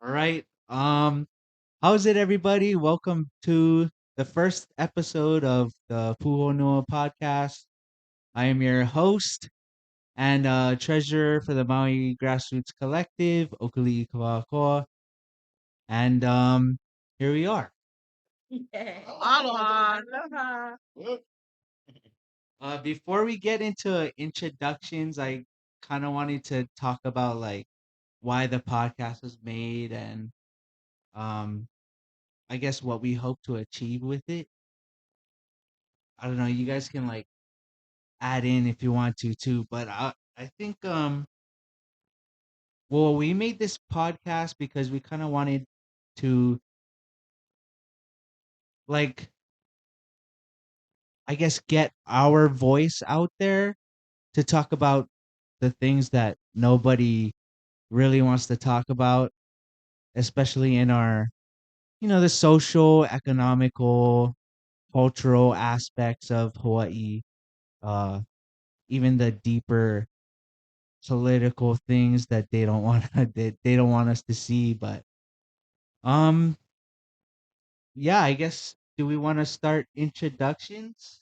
All right. How's it, everybody? Welcome to the first episode of the Puʻu Honua Podcast. I am your host and treasurer for the Maui Grassroots Collective, Okali'i Kawakawa. And here we are. Aloha. Aloha. Before we get into introductions, I kind of wanted to talk about like why the podcast was made and um, I guess what we hope to achieve with it. I don't know. You guys can like add in if you want to too, but I think well, we made this podcast because we kind of wanted to like I guess get our voice out there to talk about the things that nobody really wants to talk about, especially in our the social, economical, cultural aspects of Hawaii, uh even the deeper political things that they don't want they don't want us to see. But um yeah, I guess, do we want to start introductions?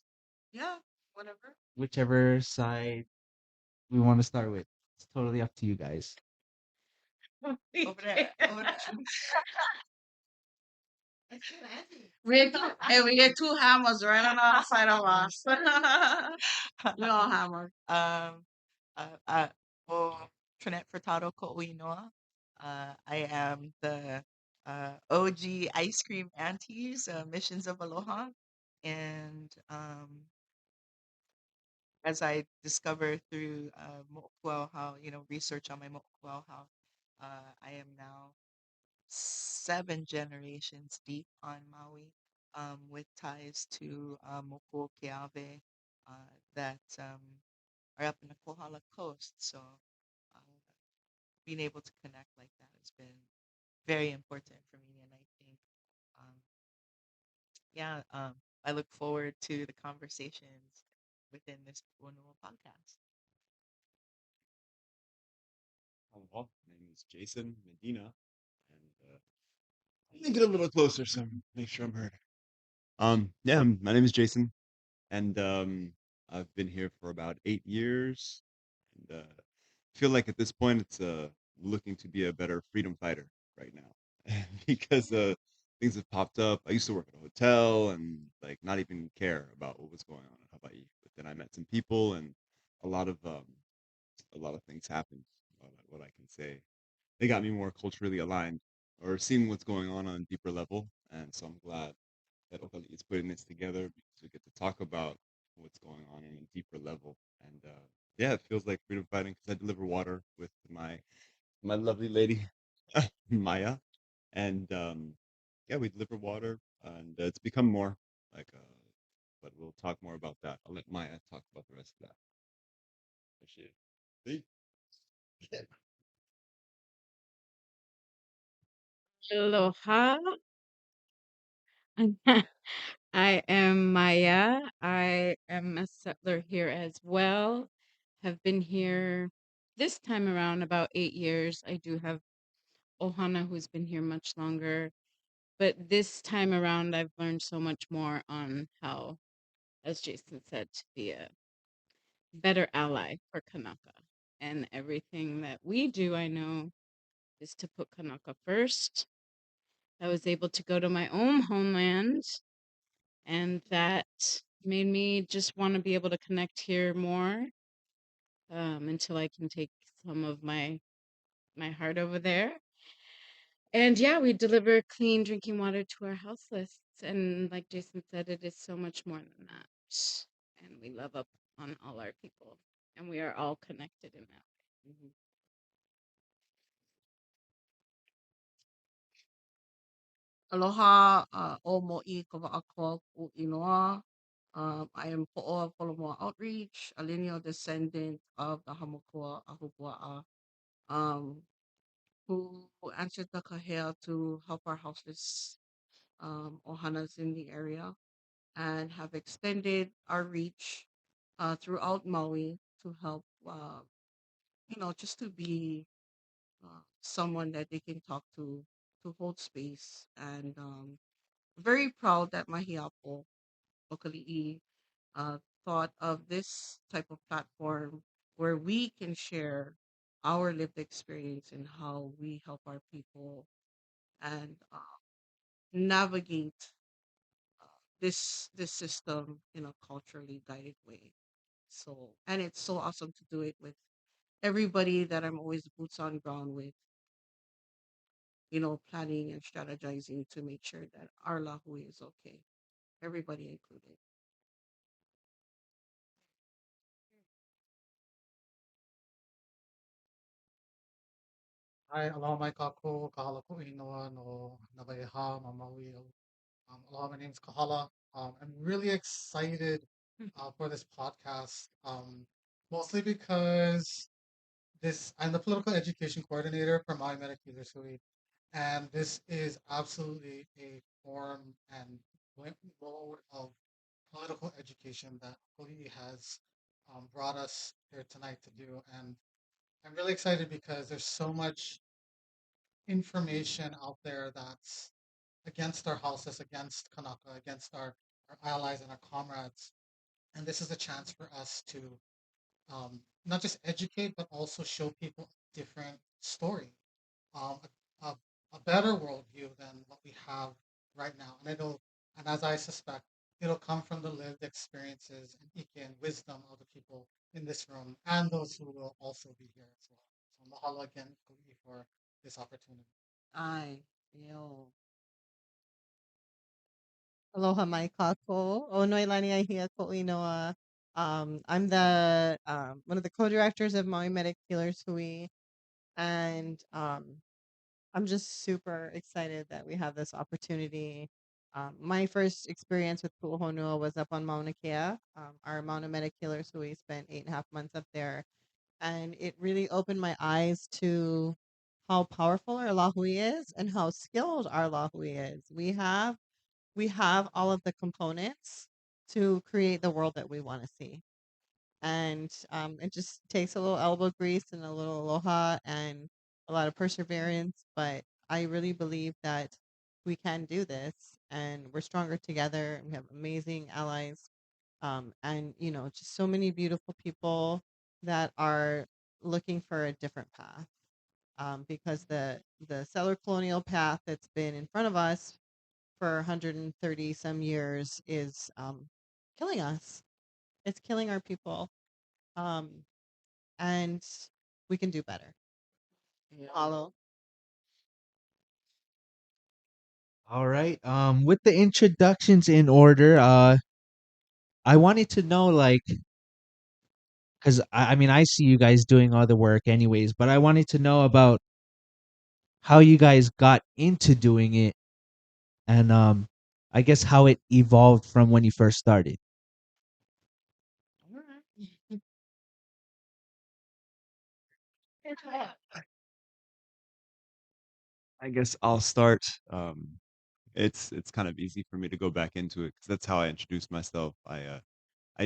Yeah, whatever. Whichever side we want to start with, it's totally up to you guys. Over there. Over there. We get we get two hammers right on the side of us. We all hammer. Uh, uh, well, Trinette Furtado Ko'uinoa. I am the OG ice cream aunties, Missions of Aloha. And as I discover through Mo'okuau how, research on my Mo'okuau how I am now 7 generations deep on Maui, with ties to Mokuo Keawe that are up in the Kohala coast. So uh, being able to connect like that has been very important for me. And I think, um, yeah, I look forward to the conversations within this Pu'u podcast. Hello, my name is Jason Medina, and let me get a little closer so make sure I'm heard. Yeah, my name is Jason, and I've been here for about 8 years, and feel like at this point it's looking to be a better freedom fighter right now because things have popped up. I used to work at a hotel and like not even care about what was going on in Hawaii, but then I met some people and a lot of um, a lot of things happened. What I can say they got me more culturally aligned or seeing what's going on a deeper level. And so I'm glad that Okali is putting this together because we get to talk about what's going on a deeper level. And yeah, it feels like freedom fighting because I deliver water with my lovely lady Maya, and yeah, we deliver water, and it's become more like. But we'll talk more about that. I'll let Maya talk about the rest of that. Appreciate it. See? Aloha. I am Maya. I am a settler here as well. Have been here this time around about 8 years. I do have Ohana who's been here much longer. But this time around, I've learned so much more on how, as Jason said, to be a better ally for Kanaka. And everything that we do, I know, is to put Kanaka first. I was able to go to my own homeland, and that made me just want to be able to connect here more, until I can take some of my heart over there. And yeah, we deliver clean drinking water to our houseless. And like Jason said, it is so much more than that. And we love up on all our people, and we are all connected in that way. Mhm. Aloha, o mo'i kawa'ako Pu'inoa. I am Ho'oa Holomua Outreach, a lineal descendant of the Hamakua Ahupua'a, um, who answered the kahea to help our houseless ohanas in the area and have extended our reach throughout Maui to help, just to be someone that they can talk to to hold space. And very proud that Mahiapo Okali'i uh, thought of this type of platform where we can share our lived experience and how we help our people and navigate this system in a culturally guided way. So, and it's so awesome to do it with everybody that I'm always boots on ground with, planning and strategizing to make sure that our Lahui is okay, everybody included. Hi, aloha mai kākou, kahala kuʻinoa no Nawaiha, Maui. Aloha, my name is Kahala. I'm really excited for this podcast, mostly because I'm the political education coordinator for Maui Medic Healers Hui, and this is absolutely a form and mode of political education that Hui has brought us here tonight to do. And I'm really excited because there's so much information out there that's against our houses, against Kanaka, against our allies and our comrades. And this is a chance for us to not just educate, but also show people a different story, um, a, a, a better worldview than what we have right now. And as I suspect, it'll come from the lived experiences and ike and wisdom of the people in this room and those who will also be here as well. So mahalo again, Ku'i, for this opportunity. Ai, yo. Aloha mai kākou. O Noelani Ahia Ko'inoa. I'm the one of the co-directors of Maui Medic Healers Hui, and I'm just super excited that we have this opportunity. My first experience with Puʻu Honua was up on Mauna Kea. Our Mauna Medic Healers Hui spent 8.5 months up there, and it really opened my eyes to how powerful our lahui is and how skilled our lahui is. We have all of the components to create the world that we want to see. And it just takes a little elbow grease and a little aloha and a lot of perseverance. But I really believe that we can do this and we're stronger together. We have amazing allies. And, just so many beautiful people that are looking for a different path. Because the settler colonial path that's been in front of us for 130 some years is killing us. It's killing our people. Um, and we can do better. Mahalo. All right. With the introductions in order, I wanted to know, like, because I mean, I see you guys doing other work anyways, but I wanted to know about how you guys got into doing it, and I guess how it evolved from when you first started. I guess I'll start. It's kind of easy for me to go back into it because that's how I introduced myself. I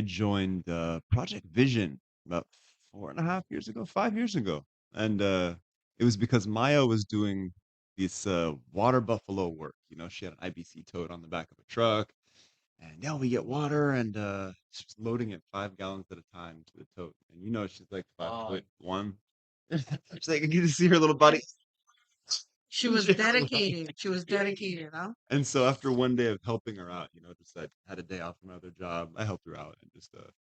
joined Project Vision about 4.5 years ago, 5 years ago, and it was because Maya was doing this water buffalo work. She had an IBC tote on the back of a truck, and yeah, we get water, and she's loading it 5 gallons at a time to the tote, and she's like 5'1". She's like, I get to see her little body. She was dedicated. She was dedicated, huh? And so after one day of helping her out, just I had a day off from my other job, I helped her out and just start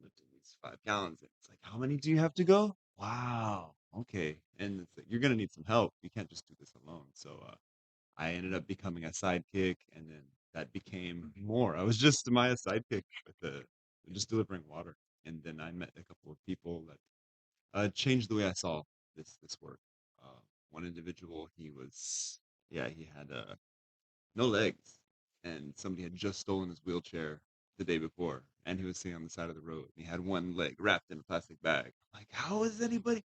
lifting these 5 gallons. And it's like, how many do you have to go? Wow. Okay. And it's like, you're gonna need some help. You can't just do this alone. So I ended up becoming a sidekick, and then that became more. I was just Maya sidekick with just delivering water. And then I met a couple of people that changed the way I saw this work. One individual, yeah, he had no legs, and somebody had just stolen his wheelchair the day before, and he was sitting on the side of the road. And he had one leg wrapped in a plastic bag. Like, how is anybody?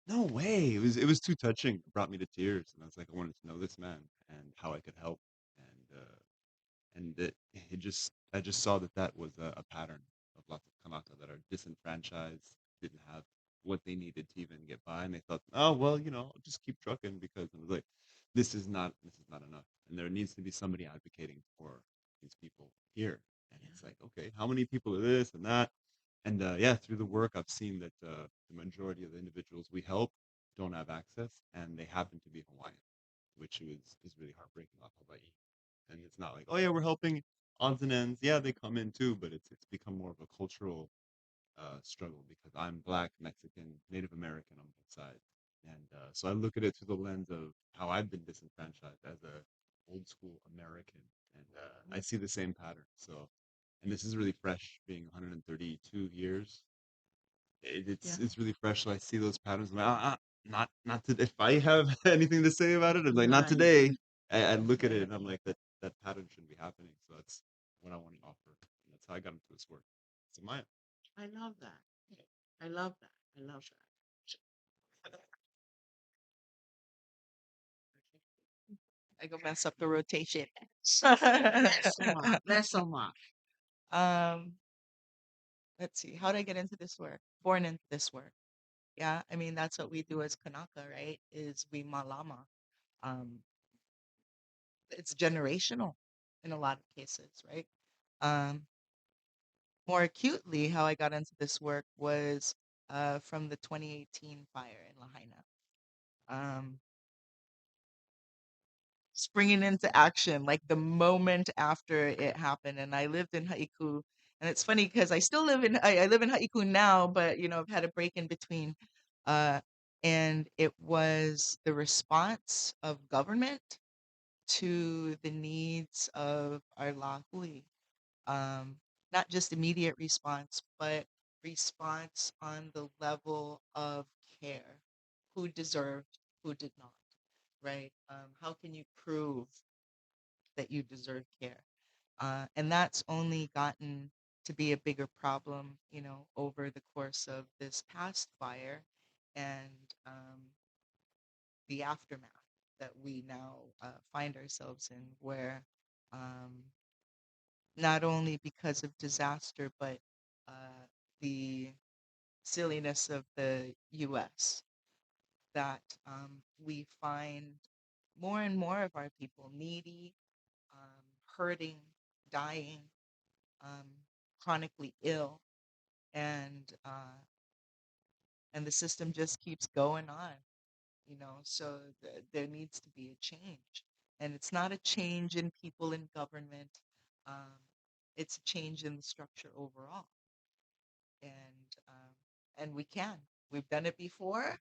No way! It was too touching. It brought me to tears, and I was like, I wanted to know this man and how I could help, and I just saw that was a pattern of lots of Kanaka that are disenfranchised, didn't have what they needed to even get by, and they thought, oh well, I'll just keep trucking because, and it was like, this is not enough, and there needs to be somebody advocating for these people here. And it's like, okay, how many people are this and that? And yeah, through the work, I've seen that the majority of the individuals we help don't have access, and they happen to be Hawaiian, which is really heartbreaking off Hawaii. And it's not like, oh yeah, we're helping odds and ends. Yeah, they come in too, but it's become more of a cultural struggle because I'm Black, Mexican, Native American on both sides, and so I look at it through the lens of how I've been disenfranchised as a old school American, and I see the same pattern. So, and this is really fresh, being 132 years. Yeah. It's really fresh. So I see those patterns. I'm like, not to. If I have anything to say about it, I'm like, not Right. today. I look at it and I'm like, that pattern shouldn't be happening. So that's what I want to offer. And that's how I got into this work. So Maya. I love that. I love that. I love that. I go mess up the rotation. Less so much. Less so much. um, let's see. How did I get into this work? Born into this work. Yeah, I mean that's what we do as Kanaka, right? Is we malama. Um, it's generational in a lot of cases, right? Um, more acutely, how I got into this work was from the 2018 fire in Lahaina. Um, springing into action like the moment after it happened. And I lived in Haiku, and it's funny because I still live in I live in Haiku now, but I've had a break in between. Uh, and it was the response of government to the needs of our la hui. Um, not just immediate response, but response on the level of care. Who deserved, who did not, right? How can you prove that you deserve care? And that's only gotten to be a bigger problem, over the course of this past fire and the aftermath that we now find ourselves in, where um, not only because of disaster, but the silliness of the US, that we find more and more of our people needy, hurting, dying, um, chronically ill, and and the system just keeps going on. So there needs to be a change, and it's not a change in people in government. Um, it's a change in the structure overall, and we can. We've done it before.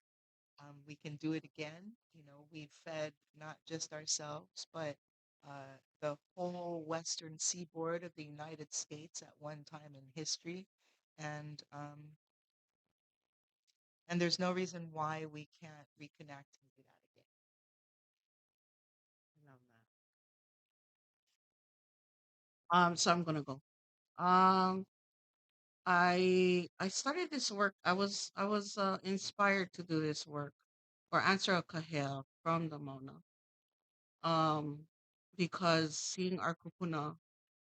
We can do it again. We've fed not just ourselves, but the whole western seaboard of the United States at one time in history, and there's no reason why we can't reconnect and do that again. I love that. So I'm gonna go. Um, I started this work. I was inspired to do this work or answer a kahea from the Mona. Um, because seeing our kupuna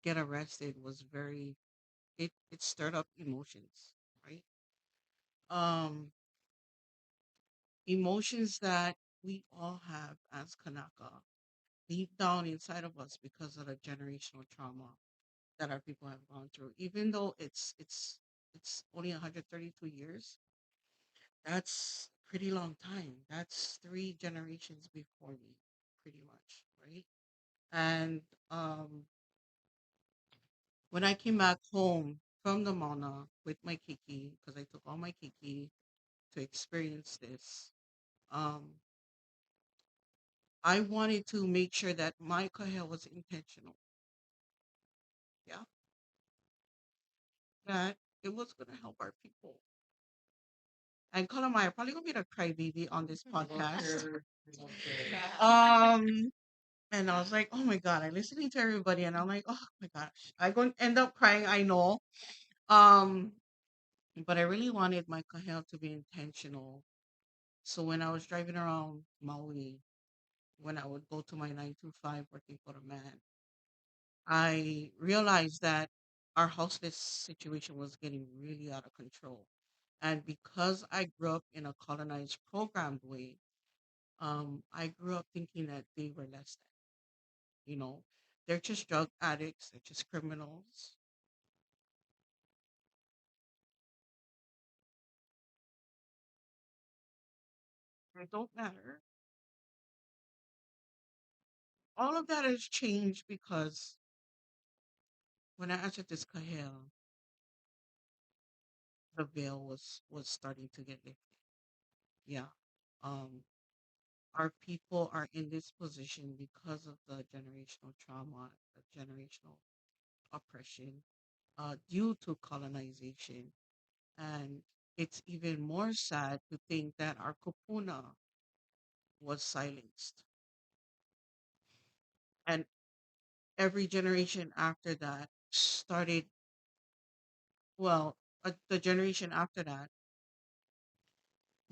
get arrested was it stirred up emotions, right? Um, Emotions that we all have as Kanaka deep down inside of us because of the generational trauma that our people have gone through. Even though it's only 132 years, that's a pretty long time. That's three generations before me, pretty much, right? And um, when I came back home from the Mauna with my kiki, because I took all my kiki to experience this, um, I wanted to make sure that my kahea was intentional. Yeah, that it was gonna help our people. And Kalamaya probably gonna be the crybaby on this podcast. Um, and I was like, oh my god, I'm listening to everybody, and I'm like, oh my gosh, I'm gonna end up crying. I know. Um, but I really wanted my kahea to be intentional. So when I was driving around Maui, when I would go to my 9 to 5 working for a man, I realized that our houseless situation was getting really out of control. And because I grew up in a colonized programmed way, I grew up thinking that they were less than, they're just drug addicts, they're just criminals. They don't matter. All of that has changed because when I entered this kahel, the veil was starting to get lifted. Yeah. Um, our people are in this position because of the generational trauma, the generational oppression, due to colonization. And it's even more sad to think that our kupuna was silenced. And every generation after that started, well, the generation after that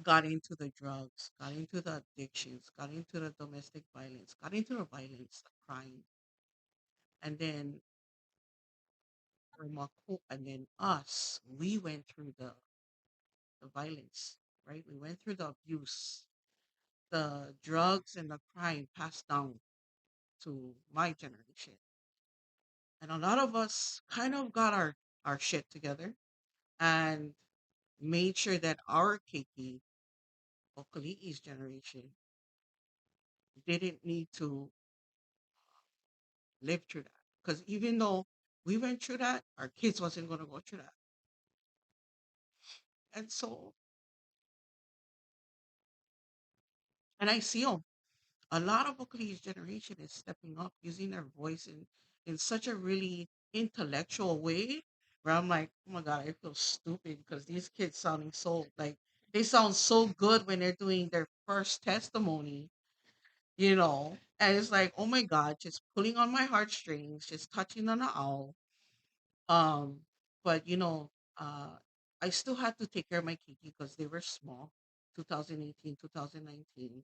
got into the drugs, got into the addictions, got into the domestic violence, got into the violence, the crime. And then and then us, we went through the violence, right? We went through the abuse, the drugs and the crime passed down to my generation. And a lot of us kind of got our shit together and made sure that our Keiki or Kali'i's generation didn't need to live through that. Because even though we went through that, our kids wasn't going to go through that. And so, and I see them. A lot of Okali's generation is stepping up, using their voice in such a really intellectual way where I'm like, oh my God, I feel stupid because these kids sounding so like they sound so good when they're doing their first testimony, and it's like, oh my God, just pulling on my heartstrings, just touching on the owl. Um, but uh, I still had to take care of my Kiki because they were small, 2018, 2019,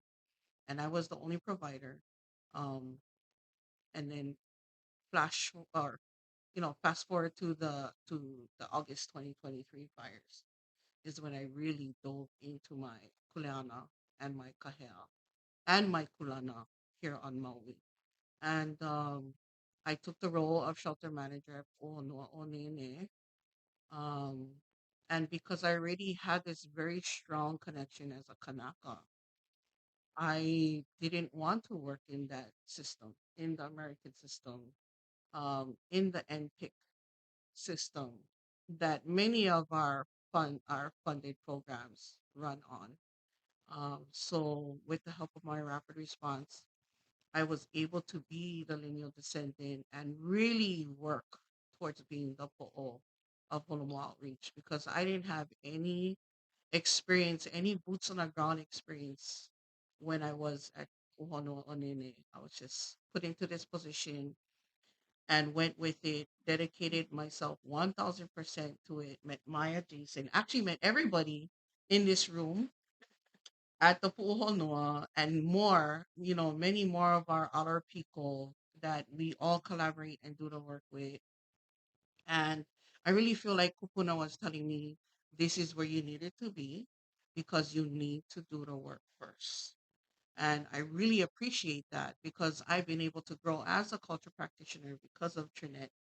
and I was the only provider. Um, and then fast forward to the August 2023 fires is when I really dove into my kuleana and my kahea and my kulana here on Maui. And I took the role of shelter manager at Puʻu Honua Onene. Um, and because I already had this very strong connection as a Kanaka, I didn't want to work in that system, in the American system, in the NPIC system that many of our funded programs run on. So with the help of my rapid response, I was able to be the lineal descendant and really work towards being the po'o of Holomua Outreach because I didn't have any experience, any boots on the ground experience when I was at Uhonua Onene. I was just put into this position and went with it, dedicated myself 1000% to it, met Maya Jason, actually met everybody in this room at the Pu'u Honua and more, many more of our other people that we all collaborate and do the work with. And I really feel like Kupuna was telling me this is where you needed to be because you need to do the work first. And I really appreciate that because I've been able to grow as a culture practitioner because of Trinette,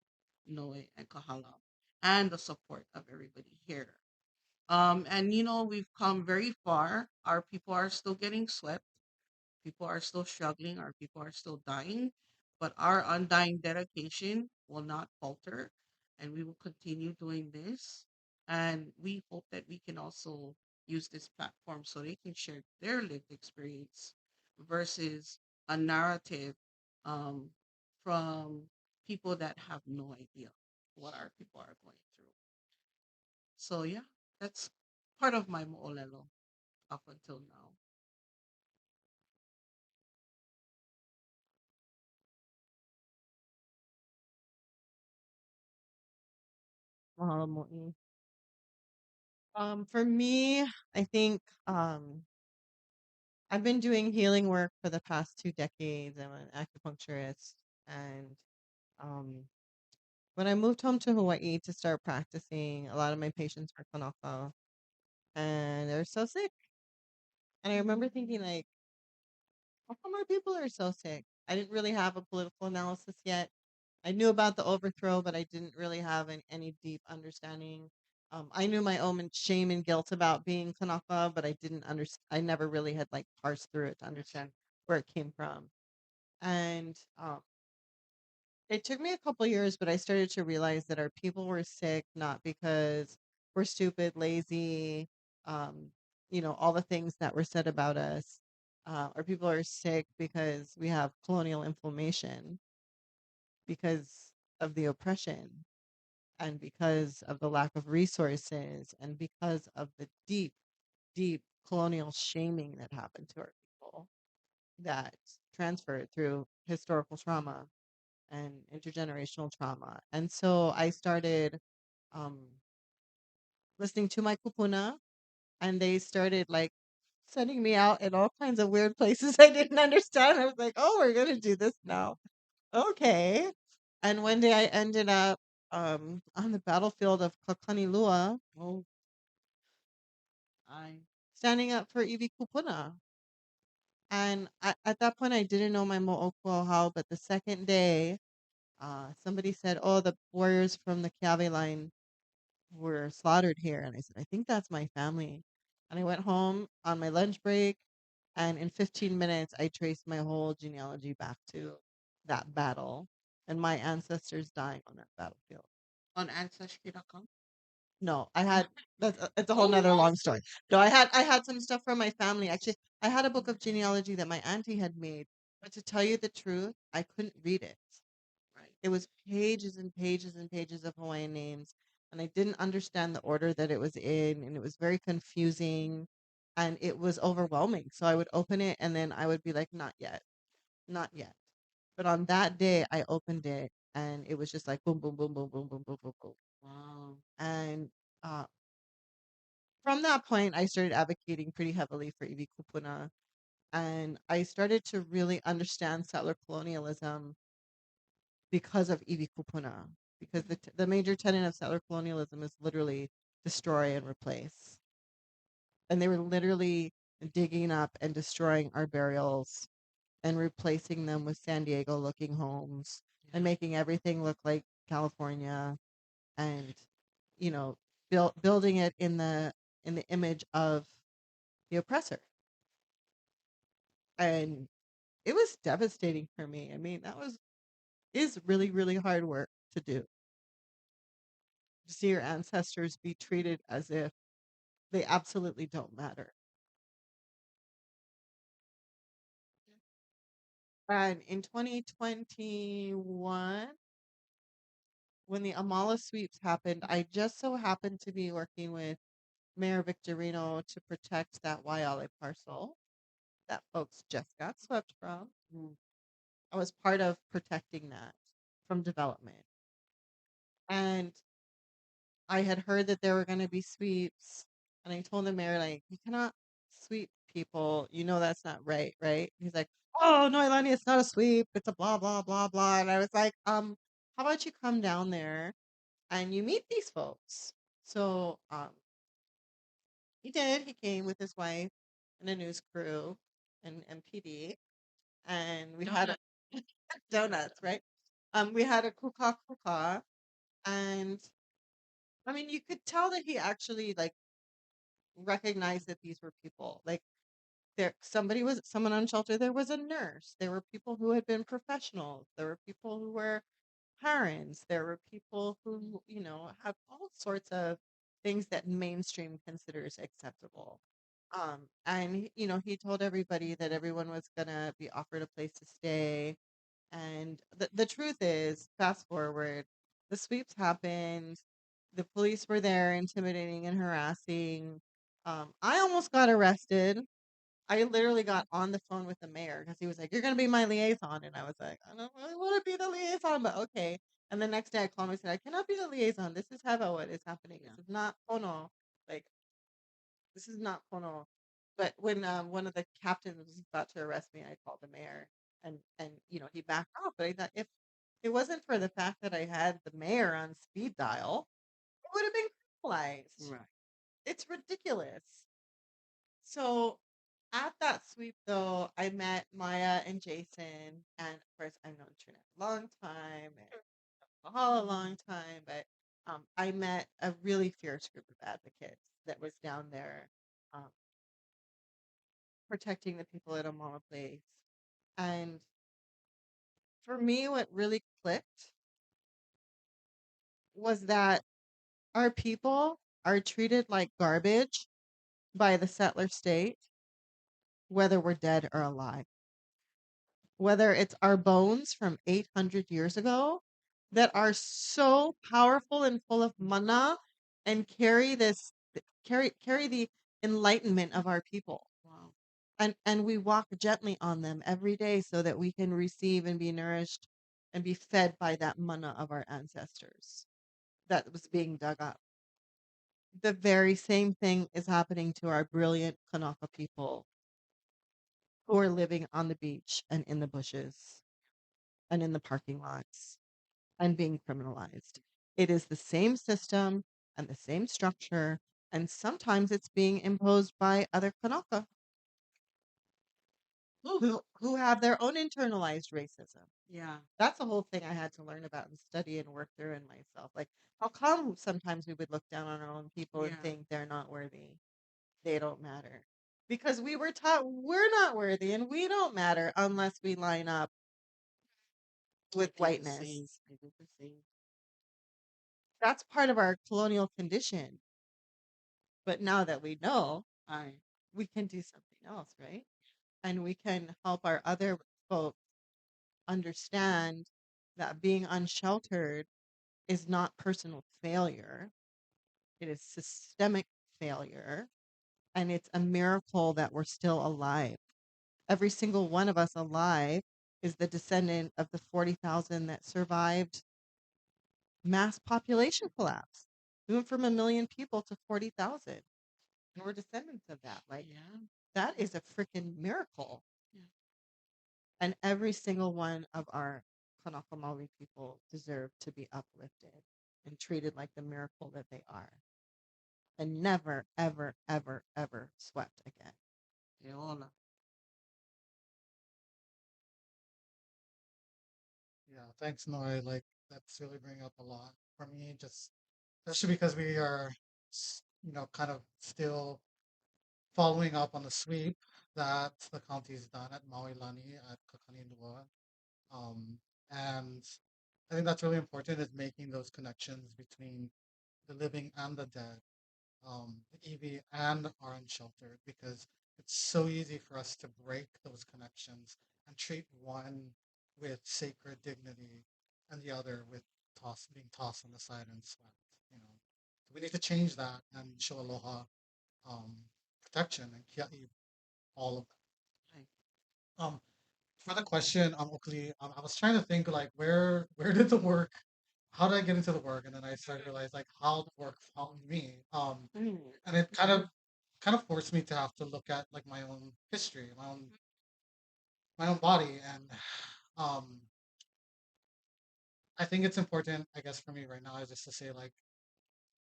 Noe, and Kahala, and the support of everybody here. And we've come very far. Our people are still getting swept. People are still struggling. Our people are still dying. But our undying dedication will not falter. And we will continue doing this. And we hope that we can also use this platform so they can share their lived experience versus a narrative um, from people that have no idea what our people are going through. So yeah, that's part of my mo'olelo up until now. Mahalo mo'i. For me, I think I've been doing healing work for the past 2 decades. I'm an acupuncturist, and um, when I moved home to Hawaii to start practicing, a lot of my patients were Kanaka, and they're so sick. And I remember thinking, like, how come our people are so sick? I didn't really have a political analysis yet. I knew about the overthrow, but I didn't really have any deep understanding. I knew my own shame and guilt about being Kanaka, but I didn't understand. I never really had like parsed through it to understand where it came from. And it took me a couple years, but I started to realize that our people were sick not because we're stupid, lazy, um, all the things that were said about us. Our people are sick because we have colonial inflammation, because of the oppression, and because of the lack of resources, and because of the deep, deep colonial shaming that happened to our people that transferred through historical trauma and intergenerational trauma. And so I started um, listening to my kupuna, and they started like sending me out in all kinds of weird places I didn't understand. I was like, oh, we're going to do this now. Okay. And one day I ended up on the battlefield of Kakanilua. Oh, I standing up for Iwi Kupuna. And at that point, I didn't know my mo'oko how, but the second day, somebody said, "Oh, the warriors from the Kiawe line were slaughtered here," and I said, "I think that's my family." And I went home on my lunch break, and in 15 minutes, I traced my whole genealogy back to that battle and my ancestors dying on that battlefield. On Ancestry.com. No, I had it's a whole nother long story. No, I had some stuff from my family. Actually, I had a book of genealogy that my auntie had made, but to tell you the truth, I couldn't read it. Right. It was pages and pages and pages of Hawaiian names, and I didn't understand the order that it was in, and it was very confusing, and it was overwhelming. So I would open it, and then I would be like, "Not yet, not yet." But on that day, I opened it, and it was just like boom, boom, boom, boom, boom, boom, boom, boom, boom. Wow. And uh, from that point, I started advocating pretty heavily for Iwi Kupuna, and I started to really understand settler colonialism because of Iwi Kupuna. Because the major tenet of settler colonialism is literally destroy and replace. And they were literally digging up and destroying our burials and replacing them with San Diego looking homes and making everything look like California, and you know building it in the image of the oppressor. And it was devastating for me. I mean, that was is really, really hard work to do. To see your ancestors be treated as if they absolutely don't matter. And in 2021, when the Amala sweeps happened, I just so happened to be working with Mayor Victorino to protect that Waiale parcel that folks just got swept from. I was part of protecting that from development. And I had heard that there were going to be sweeps, and I told the mayor, like, you cannot sweep people. You know that's not right, right? He's like, oh no, Ilani, it's not a sweep. It's a blah blah blah blah. And I was like, how about you come down there and you meet these folks? So he did. He came with his wife and a news crew and MPD, and we had donuts, right? We had a kuka kuka, and I mean, you could tell that he actually like recognized that these were people. Like someone on shelter. There was a nurse. There were people who had been professionals. There were people who were parents. There were people who have all sorts of things that mainstream considers acceptable. And he told everybody that everyone was gonna be offered a place to stay. And the truth is, fast forward, the sweeps happened. The police were there intimidating and harassing. I almost got arrested. I literally got on the phone with the mayor because he was like, "You're going to be my liaison." And I was like, "I don't really want to be the liaison, but okay." And the next day I called him and said, "I cannot be the liaison. This is what is happening. This is not Pono. Like, this is not Pono." But when one of the captains was about to arrest me, I called the mayor, and he backed off. But I thought if it wasn't for the fact that I had the mayor on speed dial, it would have been criminalized. Right. It's ridiculous. So At that sweep, though, I met Maya and Jason, and of course, I've known Trinette a long time and Mahal a long time, but I met a really fierce group of advocates that was down there um, protecting the people at Omama Place. And for me, what really clicked was that our people are treated like garbage by the settler state, whether we're dead or alive. Whether it's our bones from 800 years ago that are so powerful and full of mana and carry the enlightenment of our people. Wow. And we walk gently on them every day so that we can receive and be nourished and be fed by that mana of our ancestors that was being dug up. The very same thing is happening to our brilliant Kanaka people who are living on the beach and in the bushes and in the parking lots and being criminalized. It is the same system and the same structure, and sometimes it's being imposed by other Kanaka who have their own internalized racism. Yeah. That's the whole thing I had to learn about and study and work through in myself. Like, how come sometimes we would look down on our own people and Yeah. think they're not worthy? They don't matter. Because we were taught we're not worthy and we don't matter unless we line up with I did the same. whiteness. I did the same. That's part of our colonial condition. But now that we know, I. we can do something else, right? And we can help our other folks understand that being unsheltered is not personal failure, it is systemic failure. And it's a miracle that we're still alive. Every single one of us alive is the descendant of the 40,000 that survived mass population collapse. We went from 1 million people to 40,000. And we're descendants of that. Like, Yeah. that is a freaking miracle. Yeah. And every single one of our Kanaka Maoli people deserve to be uplifted and treated like the miracle that they are. And never, ever, ever, ever swept again. Eola. Yeah, thanks, Noi. Like that's really bringing up a lot for me, just especially because we are, kind of still following up on the sweep that the county's done at Maui Lani at Kakanilua. And I think that's really important is making those connections between the living and the dead, the EV and our unsheltered, because it's so easy for us to break those connections and treat one with sacred dignity and the other with being tossed on the side and swept. We need to change that and show aloha, um, protection and kia'i, all of that. Right. For the question, Oakley, I was trying to think like where did the work, how did I get into the work, and then I started to realize like how the work found me. And it kind of forced me to have to look at like my own history, my own body, and um, I think it's important, I guess, for me right now is just to say like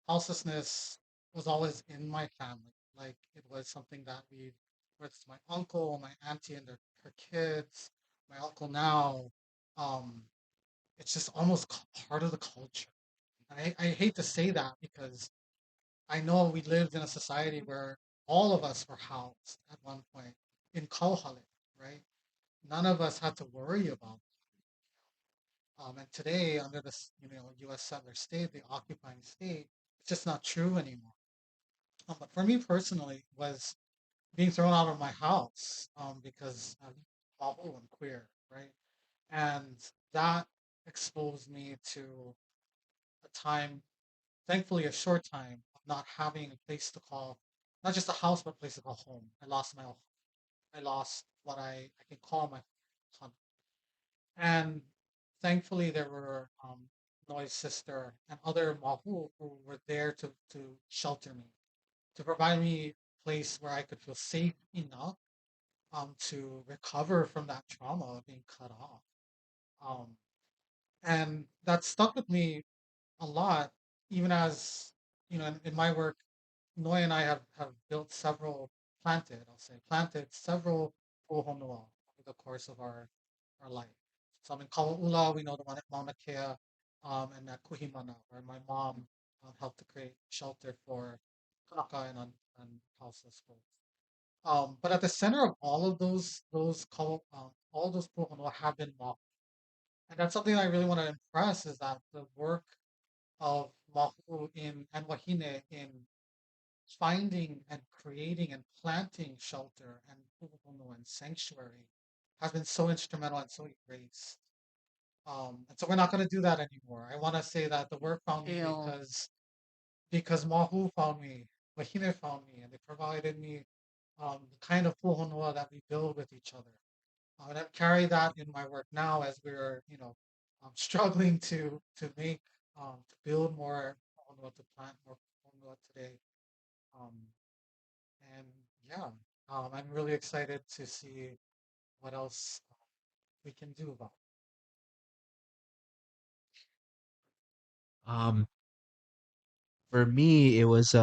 houselessness was always in my family. Like it was something that whether it's my uncle, my auntie, and her kids, my uncle now. Um, it's just almost part of the culture. And I hate to say that because I know we lived in a society where all of us were housed at one point in kauhale, right? None of us had to worry about it. And today, under this, U.S. settler state, the occupying state, it's just not true anymore. But for me personally, was being thrown out of my house because I'm awful and queer, right? And that exposed me to a time, thankfully a short time, of not having a place to call, not just a house, but a place to call home. I lost what I can call my home. And thankfully there were Noi's sister and other mahu who were there to shelter me, to provide me a place where I could feel safe enough to recover from that trauma of being cut off. Um, and that stuck with me a lot, even as in my work, Noi and I have built several planted several Puʻu Honua over the course of our life. Some in Kalaula, we know the one at Mauna Kea, and at Kuhimana, where my mom helped to create shelter for Kanaka and houseless folks. But at the center of all of all those Puʻu Honua have been Mahu. And that's something I really want to impress is that the work of Mahu and Wahine in finding and creating and planting shelter and pu'uhonua and sanctuary has been so instrumental and so erased. And so we're not going to do that anymore. I want to say that the work found me Ew. because Mahu found me, Wahine found me, and they provided me the kind of pu'uhonua that we build with each other. And I carry that in my work now as we're, struggling to build more pu'uhonua, to plant more pu'uhonua today. Um, and yeah, I'm really excited to see what else we can do about Um, for me, it was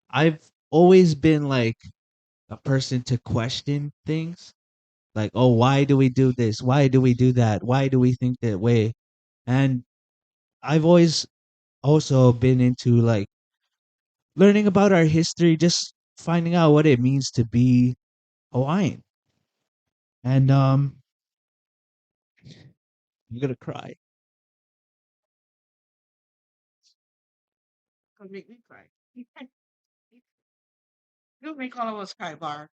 I've always been like a person to question things. Like, oh, why do we do this? Why do we do that? Why do we think that way? And I've always also been into like learning about our history, just finding out what it means to be Hawaiian. And I'm gonna cry. Don't make me cry. You'll make all of us cry, Bar.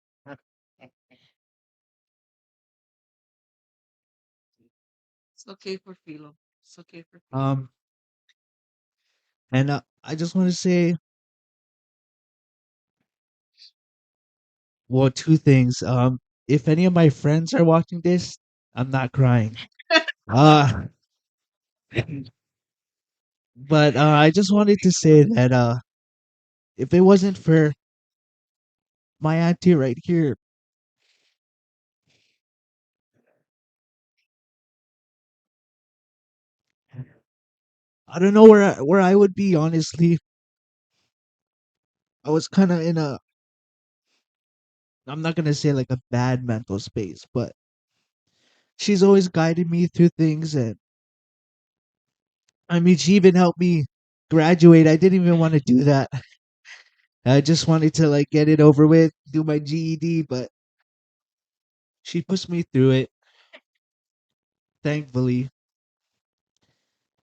It's okay for Philo. It's okay for Philo. And I just want to say, well, two things. If any of my friends are watching this, I'm not crying. Uh, but I just wanted to say that if it wasn't for my auntie right here, I don't know where I would be. Honestly, I was kind of in a. I'm not gonna say like a bad mental space, but she's always guided me through things, and I mean, she even helped me graduate. I didn't even want to do that. I just wanted to like get it over with, do my GED, but she pushed me through it, thankfully.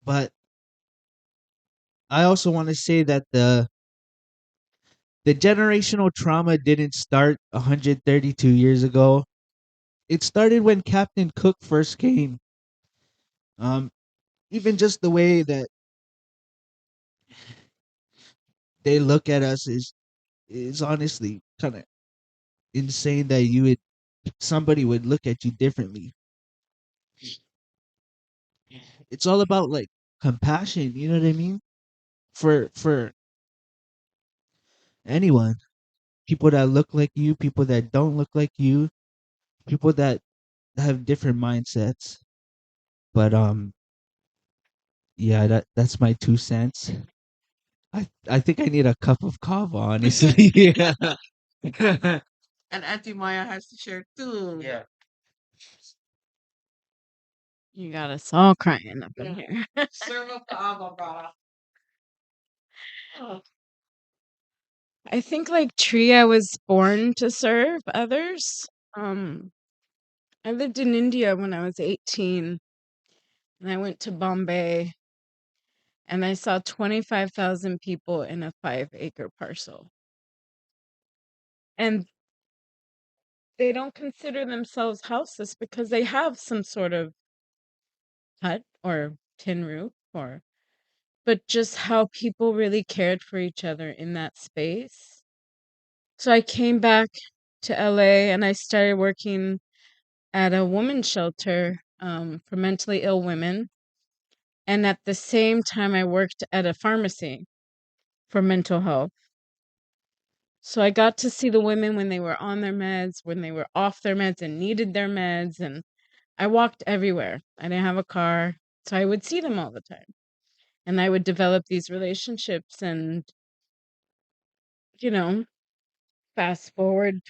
But I also want to say that the generational trauma didn't start 132 years ago. It started when Captain Cook first came. Um, Even just the way that they look at us is honestly kind of insane that somebody would look at you differently. It's all about like compassion, you know what I mean? For anyone, people that look like you, people that don't look like you, people that have different mindsets. But yeah, that's my 2 cents. I think I need a cup of kava, honestly. Yeah. And Auntie Maya has to share too. Yeah. You got us all crying up in here. Serve up the ava, brother. I think like Tree, I was born to serve others. I lived in India when I was 18, and I went to Bombay, and I saw 25,000 people in a 5-acre parcel. And they don't consider themselves houseless because they have some sort of hut or tin roof, but just how people really cared for each other in that space. So I came back to LA and I started working at a women's shelter for mentally ill women. And at the same time, I worked at a pharmacy for mental health. So I got to see the women when they were on their meds, when they were off their meds and needed their meds. And I walked everywhere. I didn't have a car. So I would see them all the time. And I would develop these relationships. And, fast forward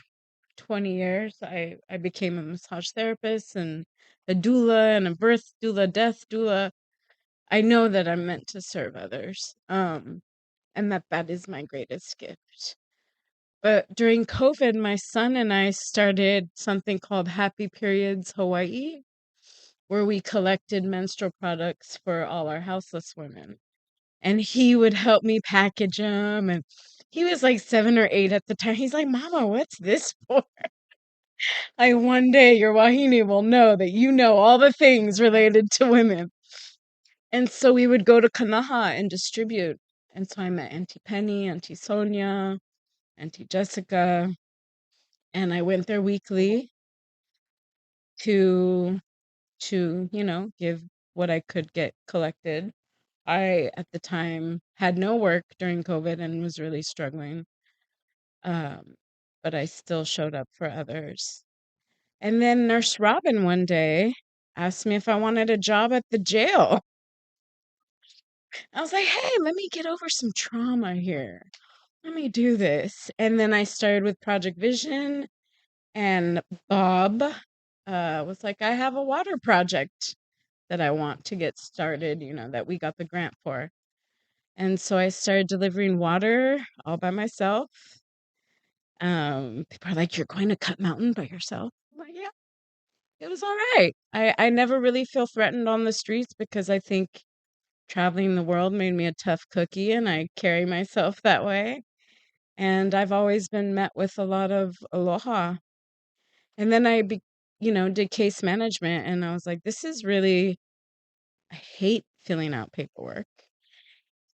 20 years, I became a massage therapist and a doula and a birth doula, death doula. I know that I'm meant to serve others, and that is my greatest gift. But during COVID, my son and I started something called Happy Periods Hawaii, where we collected menstrual products for all our houseless women. And he would help me package them. And he was like 7 or 8 at the time. He's like, Mama, what's this for? Like, one day your wahine will know that you know all the things related to women. And so we would go to Kanaha and distribute. And so I met Auntie Penny, Auntie Sonia, Auntie Jessica, and I went there weekly to give what I could get collected. I, at the time, had no work during COVID and was really struggling. But I still showed up for others. And then Nurse Robin one day asked me if I wanted a job at the jail. I was like, hey, let me get over some trauma here. Let me do this. And then I started with Project Vision, and Bob was like, I have a water project that I want to get started, that we got the grant for. And so I started delivering water all by myself. People are like, you're going to Cut Mountain by yourself? I'm like, yeah, it was all right. I never really feel threatened on the streets because I think traveling the world made me a tough cookie, and I carry myself that way. And I've always been met with a lot of aloha. And then did case management, and I was like, this is really, I hate filling out paperwork.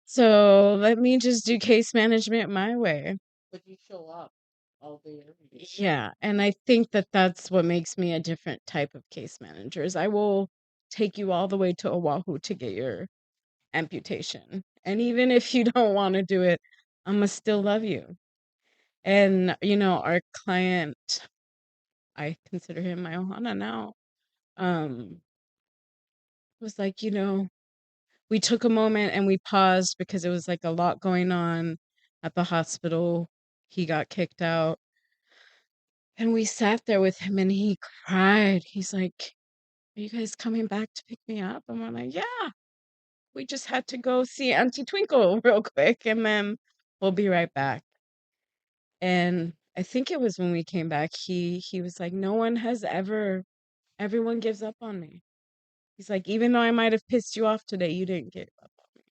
So let me just do case management my way. But you show up all day, every day. Yeah, and I think that that's what makes me a different type of case manager. Is I will take you all the way to Oahu to get your amputation. And even if you don't want to do it, I'm gonna still love you. And our client, I consider him my ohana now, was like, we took a moment and we paused because it was like a lot going on at the hospital. He got kicked out. And we sat there with him and he cried. He's like, are you guys coming back to pick me up? And we're like, yeah, we just had to go see Auntie Twinkle real quick and then we'll be right back. And I think it was when we came back, he was like, no one has ever, everyone gives up on me. He's like, even though I might have pissed you off today, you didn't give up on me.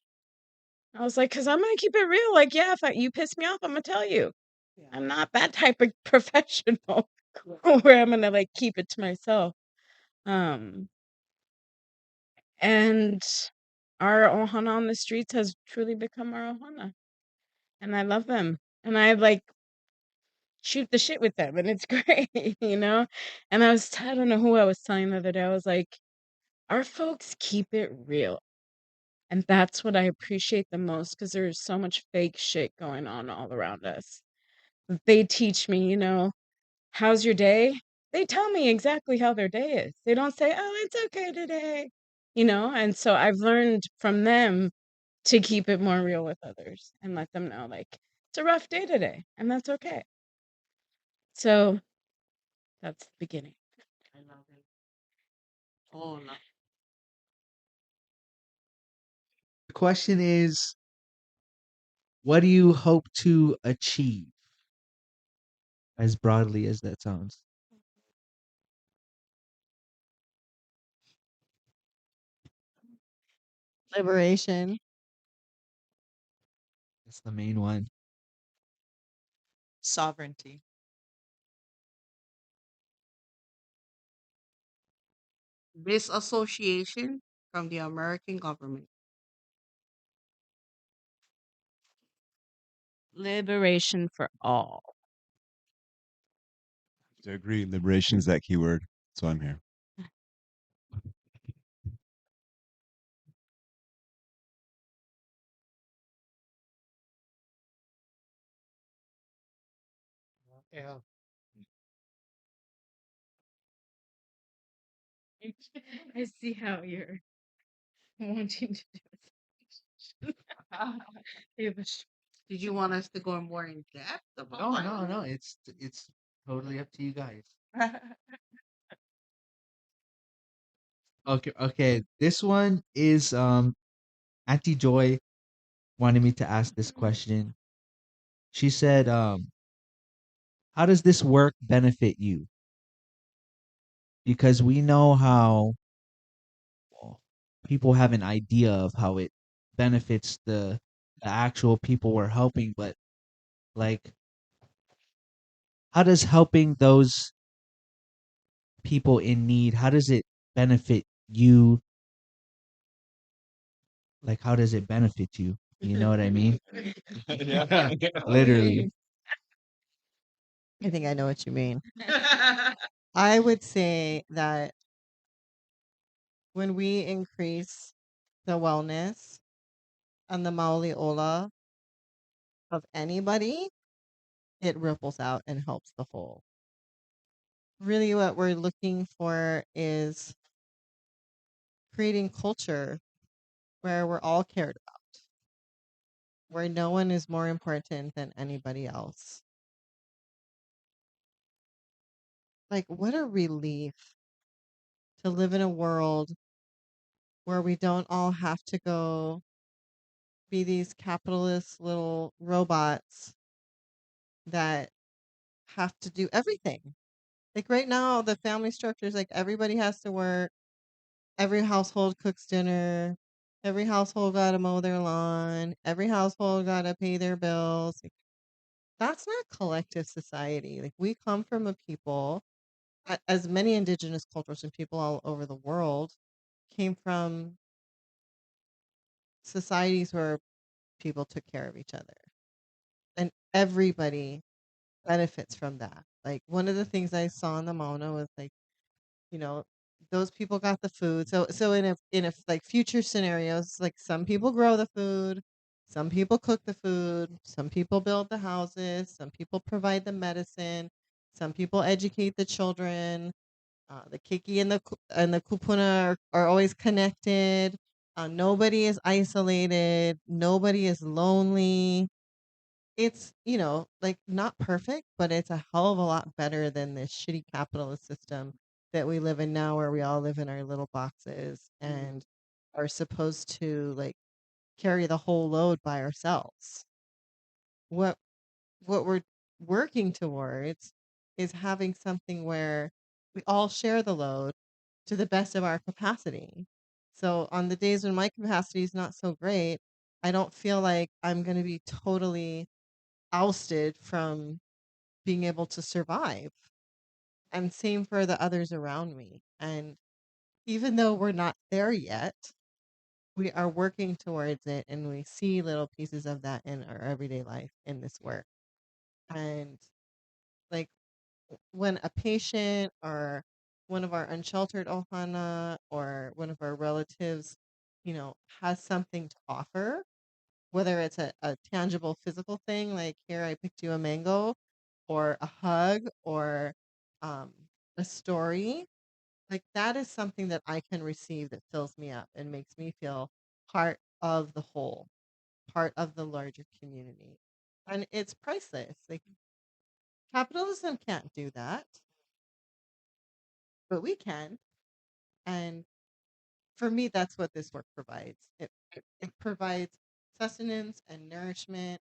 I was like, because I'm going to keep it real. Like, yeah, if you piss me off, I'm going to tell you. Yeah. I'm not that type of professional where I'm going to like keep it to myself. And our ohana on the streets has truly become our ohana. And I love them. And I like shoot the shit with them. And it's great, And I don't know who I was telling the other day. I was like, our folks keep it real. And that's what I appreciate the most because there's so much fake shit going on all around us. They teach me, how's your day? They tell me exactly how their day is. They don't say, oh, it's okay today, And so I've learned from them to keep it more real with others and let them know, like, it's a rough day today, and that's okay. So that's the beginning. I love it. Oh, no. The question is, what do you hope to achieve? As broadly as that sounds. Liberation. That's the main one. Sovereignty. Disassociation from the American government. Liberation for all. To agree, liberation is that key word. So I'm here. Yeah. I see how you're wanting to do it. Did you want us to go more in depth about No, that? no, no. It's totally up to you guys. Okay, okay. This one is Auntie Joy wanted me to ask this question. She said, how does this work benefit you? Because we know how people have an idea of how it benefits the actual people we're helping, but like how does helping those people in need, how does it benefit you? Like how does it benefit you? You know what I mean? Yeah. Literally. I think I know what you mean. I would say that when we increase the wellness and the mauliola of anybody, it ripples out and helps the whole. Really, what we're looking for is creating culture where we're all cared about, where no one is more important than anybody else. Like, what a relief to live in a world where we don't all have to go be these capitalist little robots that have to do everything. Like right now, the family structure is like everybody has to work, every household cooks dinner, every household got to mow their lawn, every household got to pay their bills. Like, that's not collective society. Like we come from a people, as many indigenous cultures and people all over the world came from societies where people took care of each other, and everybody benefits from that. Like one of the things I saw in the Mauna was like, you know, those people got the food. So in a like future scenarios, like some people grow the food, some people cook the food, some people build the houses, some people provide the medicine, some people educate the children. The kiki and the kupuna are always connected. Nobody is isolated. Nobody is lonely. It's, like, not perfect, but it's a hell of a lot better than this shitty capitalist system that we live in now where we all live in our little boxes and are supposed to, like, carry the whole load by ourselves. What what we're working towards is having something where we all share the load to the best of our capacity. So on the days when my capacity is not so great, I don't feel like I'm going to be totally ousted from being able to survive. And same for the others around me. And even though we're not there yet, we are working towards it and we see little pieces of that in our everyday life in this work. And like when a patient or one of our unsheltered ohana or one of our relatives, has something to offer, whether it's a tangible physical thing, like here I picked you a mango, or a hug, or um, a story, like that is something that I can receive that fills me up and makes me feel part of the whole, part of the larger community. And it's priceless. Like capitalism can't do that, but we can. And for me, that's what this work provides. It provides sustenance and nourishment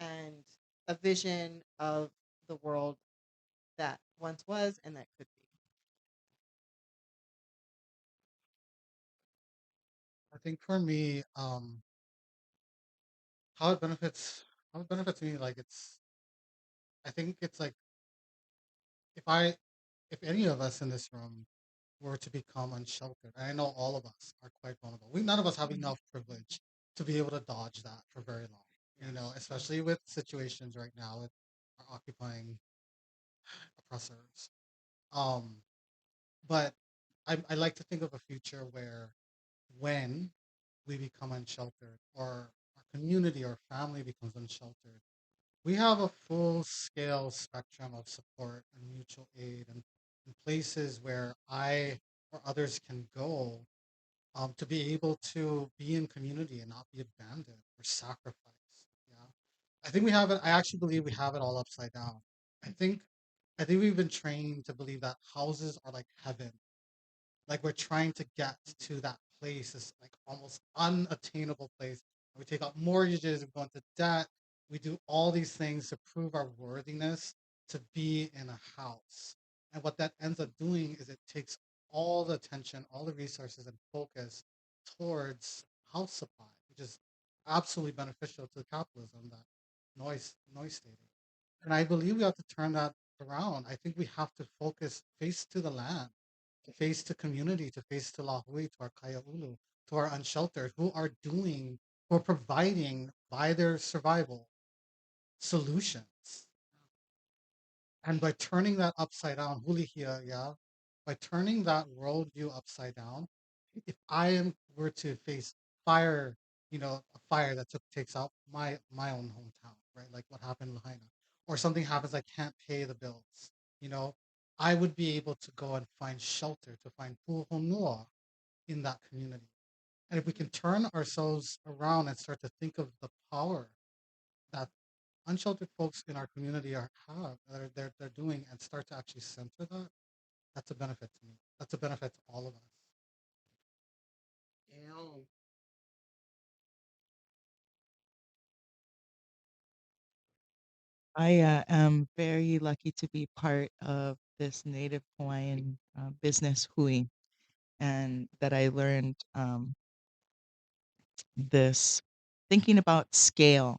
and a vision of the world that once was and that could be. I think for me, how it benefits how it benefits me, like I think it's like if I if any of us in this room were to become unsheltered, and I know all of us are quite vulnerable. We none of us have enough privilege to be able to dodge that for very long. Especially with situations right now with our occupying oppressors. Um, but I like to think of a future where when we become unsheltered or our community or family becomes unsheltered, we have a full scale spectrum of support and mutual aid and places where I or others can go to be able to be in community and not be abandoned or sacrificed. Yeah. I think we have it. I actually believe we have it all upside down. I think I think we've been trained to believe that houses are like heaven. Like we're trying to get to that place, this like almost unattainable place. We take out mortgages, we go into debt, we do all these things to prove our worthiness to be in a house. And what that ends up doing is it takes all the attention, all the resources and focus towards house supply, which is absolutely beneficial to capitalism that noise stated. And I believe we have to turn that around. I think we have to focus face to the land, to face to community, to face to Lahui, to our Kaya Ulu, to our unsheltered, who are providing by their survival solutions. And by turning that upside down, Hulihia, yeah, by turning that worldview upside down, if were to face fire, a fire that takes out my own hometown, right? Like what happened in Lahaina, or something happens, I can't pay the bills, you know, I would be able to go and find shelter, to find Puʻu Honua in that community. And if we can turn ourselves around and start to think of the power that unsheltered folks in our community they're doing, and start to actually center that, that's a benefit to me. That's a benefit to all of us. Damn. I am very lucky to be part of this Native Hawaiian business Hui, and that I learned this thinking about scale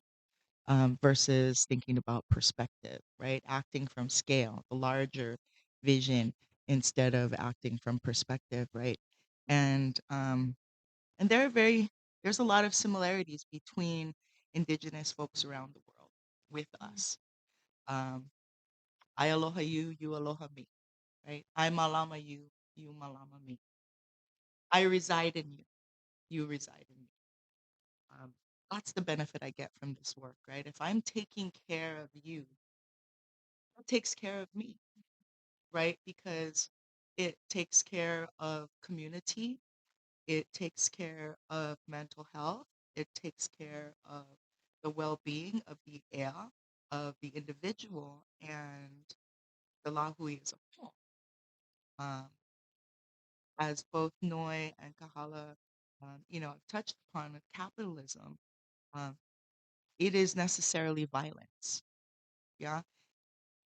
versus thinking about perspective, right? Acting from scale, the larger vision, instead of acting from perspective, right? And and there's a lot of similarities between indigenous folks around the world with us. Um, I aloha you, you aloha me, right? I malama you, you malama me. I reside in you, you reside in me. Um, that's the benefit I get from this work, right? If I'm taking care of you, it takes care of me, right? Because it takes care of community, it takes care of mental health, it takes care of the well being of the air, of the individual, and the Lahui as a whole. Um, as both Noi and Kahala, touched upon with capitalism, um, it is necessarily violence. Yeah,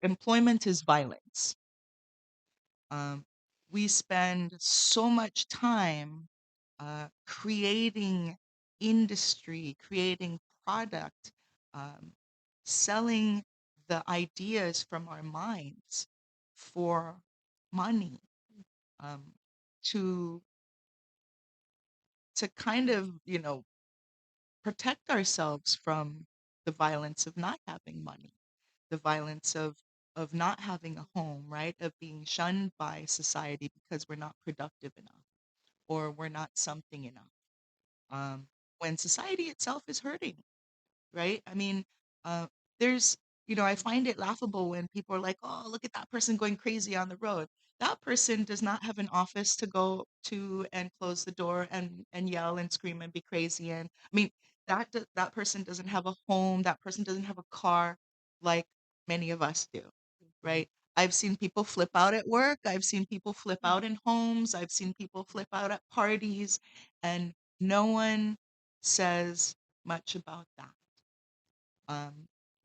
employment is violence. Um, we spend so much time creating industry, creating product, um, selling the ideas from our minds for money, um, to kind of protect ourselves from the violence of not having money, the violence of not having a home, right? Of being shunned by society because we're not productive enough or we're not something enough. When society itself is hurting, right? I mean, uh, there's, I find it laughable when people are like, oh, look at that person going crazy on the road. That person does not have an office to go to and close the door and yell and scream and be crazy. And I mean, that person doesn't have a home. That person doesn't have a car like many of us do, right? I've seen people flip out at work. I've seen people flip out in homes. I've seen people flip out at parties, and no one says much about that. um,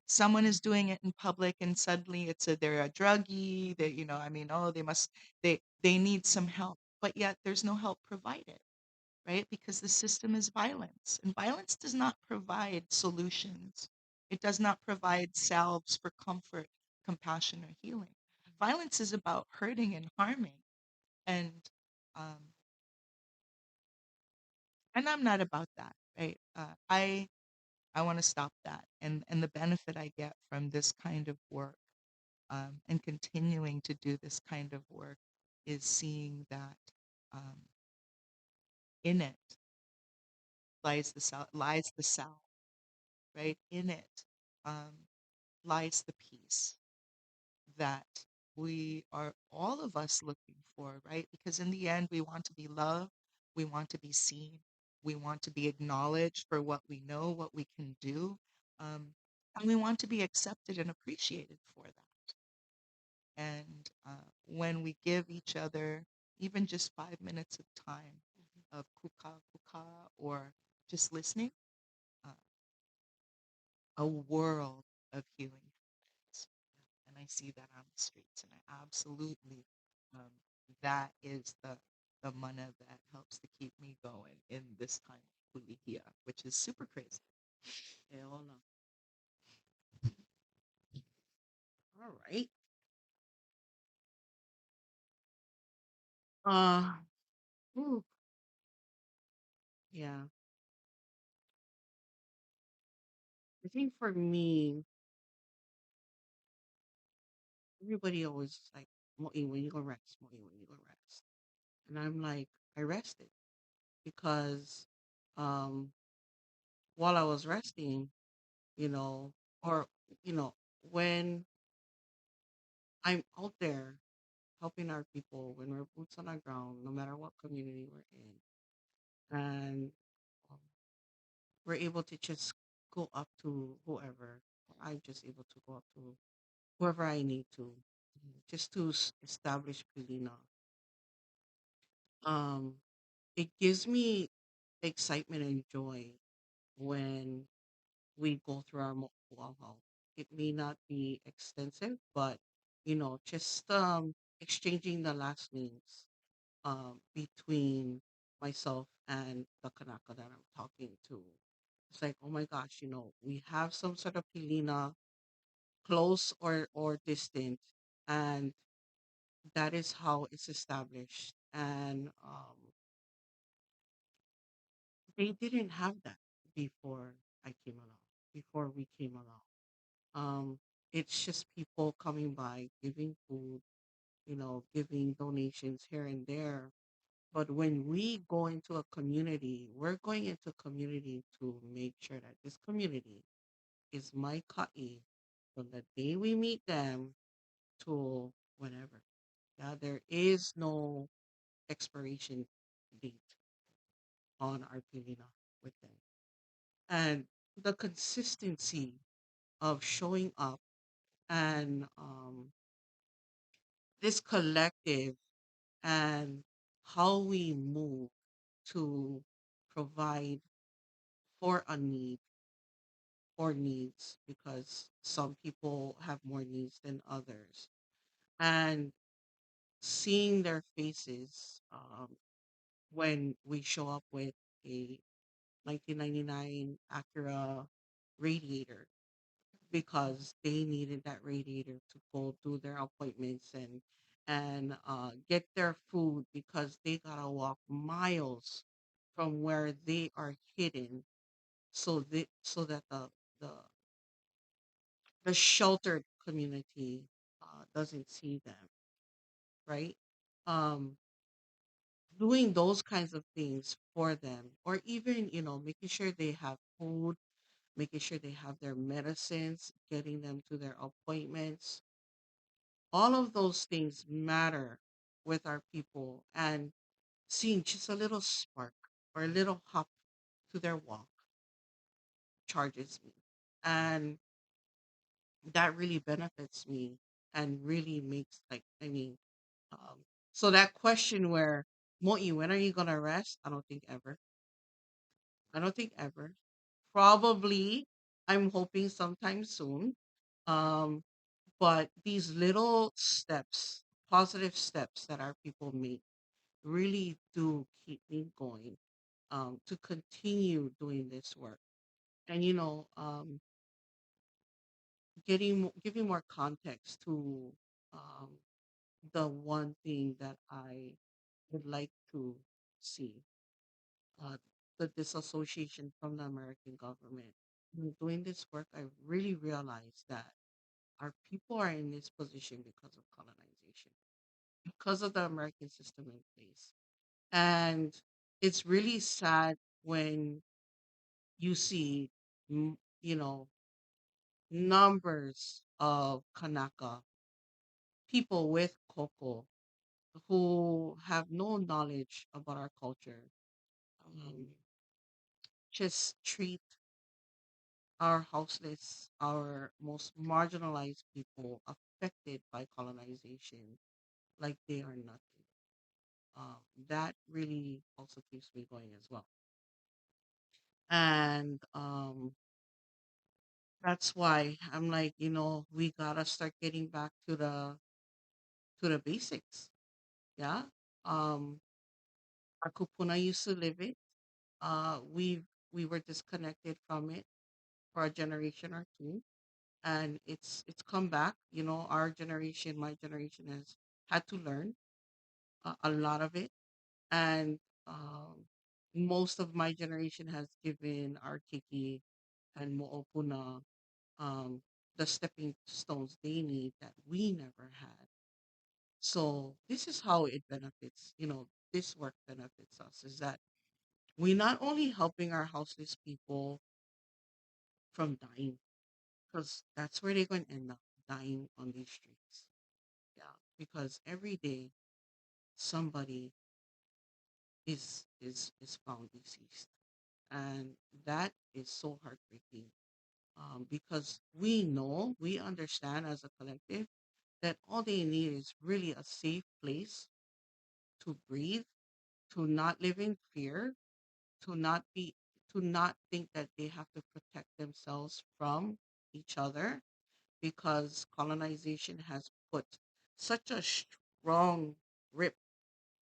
Someone is doing it in public and suddenly they're a druggie, they, I mean, oh, they need some help, but yet there's no help provided, right? Because the system is violence, and violence does not provide solutions. It does not provide salves for comfort, compassion, or healing. Violence is about hurting and harming, and um, I'm not about that, right? I want to stop that. And the benefit I get from this kind of work, and continuing to do this kind of work, is seeing that um, in it lies the salve, right? In it um, lies the peace that we are all of us looking for, right? Because in the end, we want to be loved, we want to be seen, we want to be acknowledged for what we know, what we can do. Um, And we want to be accepted and appreciated for that. And when we give each other even just 5 minutes of time of kuka kuka or just listening, uh, a world of healing happens. And I see that on the streets, and I absolutely, um, that is the mana that helps to keep me going in this time of Pulihia, which is super crazy. Okay, hold on. All right. Uh, ooh, yeah. I think for me, everybody always like, "Mo'i, when you gonna rest? Mo'i, when you gonna rest?" And I'm like, I rested because um, while I was resting, you know, or you know, when I'm out there helping our people, when we're boots on the ground, no matter what community we're in, and um, we're able to just go up to whoever, or I'm just able to go up to whoever I need to, just to establish Pilina. Um, it gives me excitement and joy when we go through our mo'oahu. It may not be extensive, but just exchanging the last names between myself and the Kanaka that I'm talking to. It's like, oh my gosh, we have some sort of pilina, close or distant, and that is how it's established. And they didn't have that before I came along, before we came along. It's just people coming by, giving food, giving donations here and there. But when we go into a community, we're going into a community to make sure that this community is my ka'i from the day we meet them to whenever. Yeah, there is no expiration date on our pilina with them. And the consistency of showing up and this collective and how we move to provide for a need or needs because some people have more needs than others and seeing their faces when we show up with a 1999 Acura radiator because they needed that radiator to go do their appointments and get their food because they gotta walk miles from where they are hidden so that the the sheltered community doesn't see them, right? Um, doing those kinds of things for them, or even making sure they have food, making sure they have their medicines, getting them to their appointments. All of those things matter with our people, and seeing just a little spark or a little hop to their walk charges me. And that really benefits me and really makes um so that question where Mo'i, when are you gonna rest? I don't think ever. I don't think ever. Probably I'm hoping sometime soon. Um, but these little steps, positive steps that our people make really do keep me going to continue doing this work. And giving more context to um, the one thing that I would like to see, uh, the disassociation from the American government. In doing this work, I really realized that our people are in this position because of colonization, because of the American system in place. And it's really sad when you see, you know, numbers of Kanaka people with Koko who have no knowledge about our culture, um, just treat our houseless, our most marginalized people affected by colonization like they are nothing. Um, that really also keeps me going as well. And that's why I'm like, we gotta start getting back to the basics. Yeah. Um, our kupuna used to live it. We were disconnected from it for a generation or two, and it's come back. Our generation, my generation, has had to learn a lot of it, and most of my generation has given our kiki and mo'opuna the stepping stones they need that we never had. So this is how it benefits. This work benefits us is that we not only helping our houseless people from dying, because that's where they're going to end up dying on these streets. Yeah, because every day somebody is found deceased, and that is so heartbreaking. Because we understand as a collective that all they need is really a safe place to breathe, to not live in fear, to not be to not think that they have to protect themselves from each other, because colonization has put such a strong grip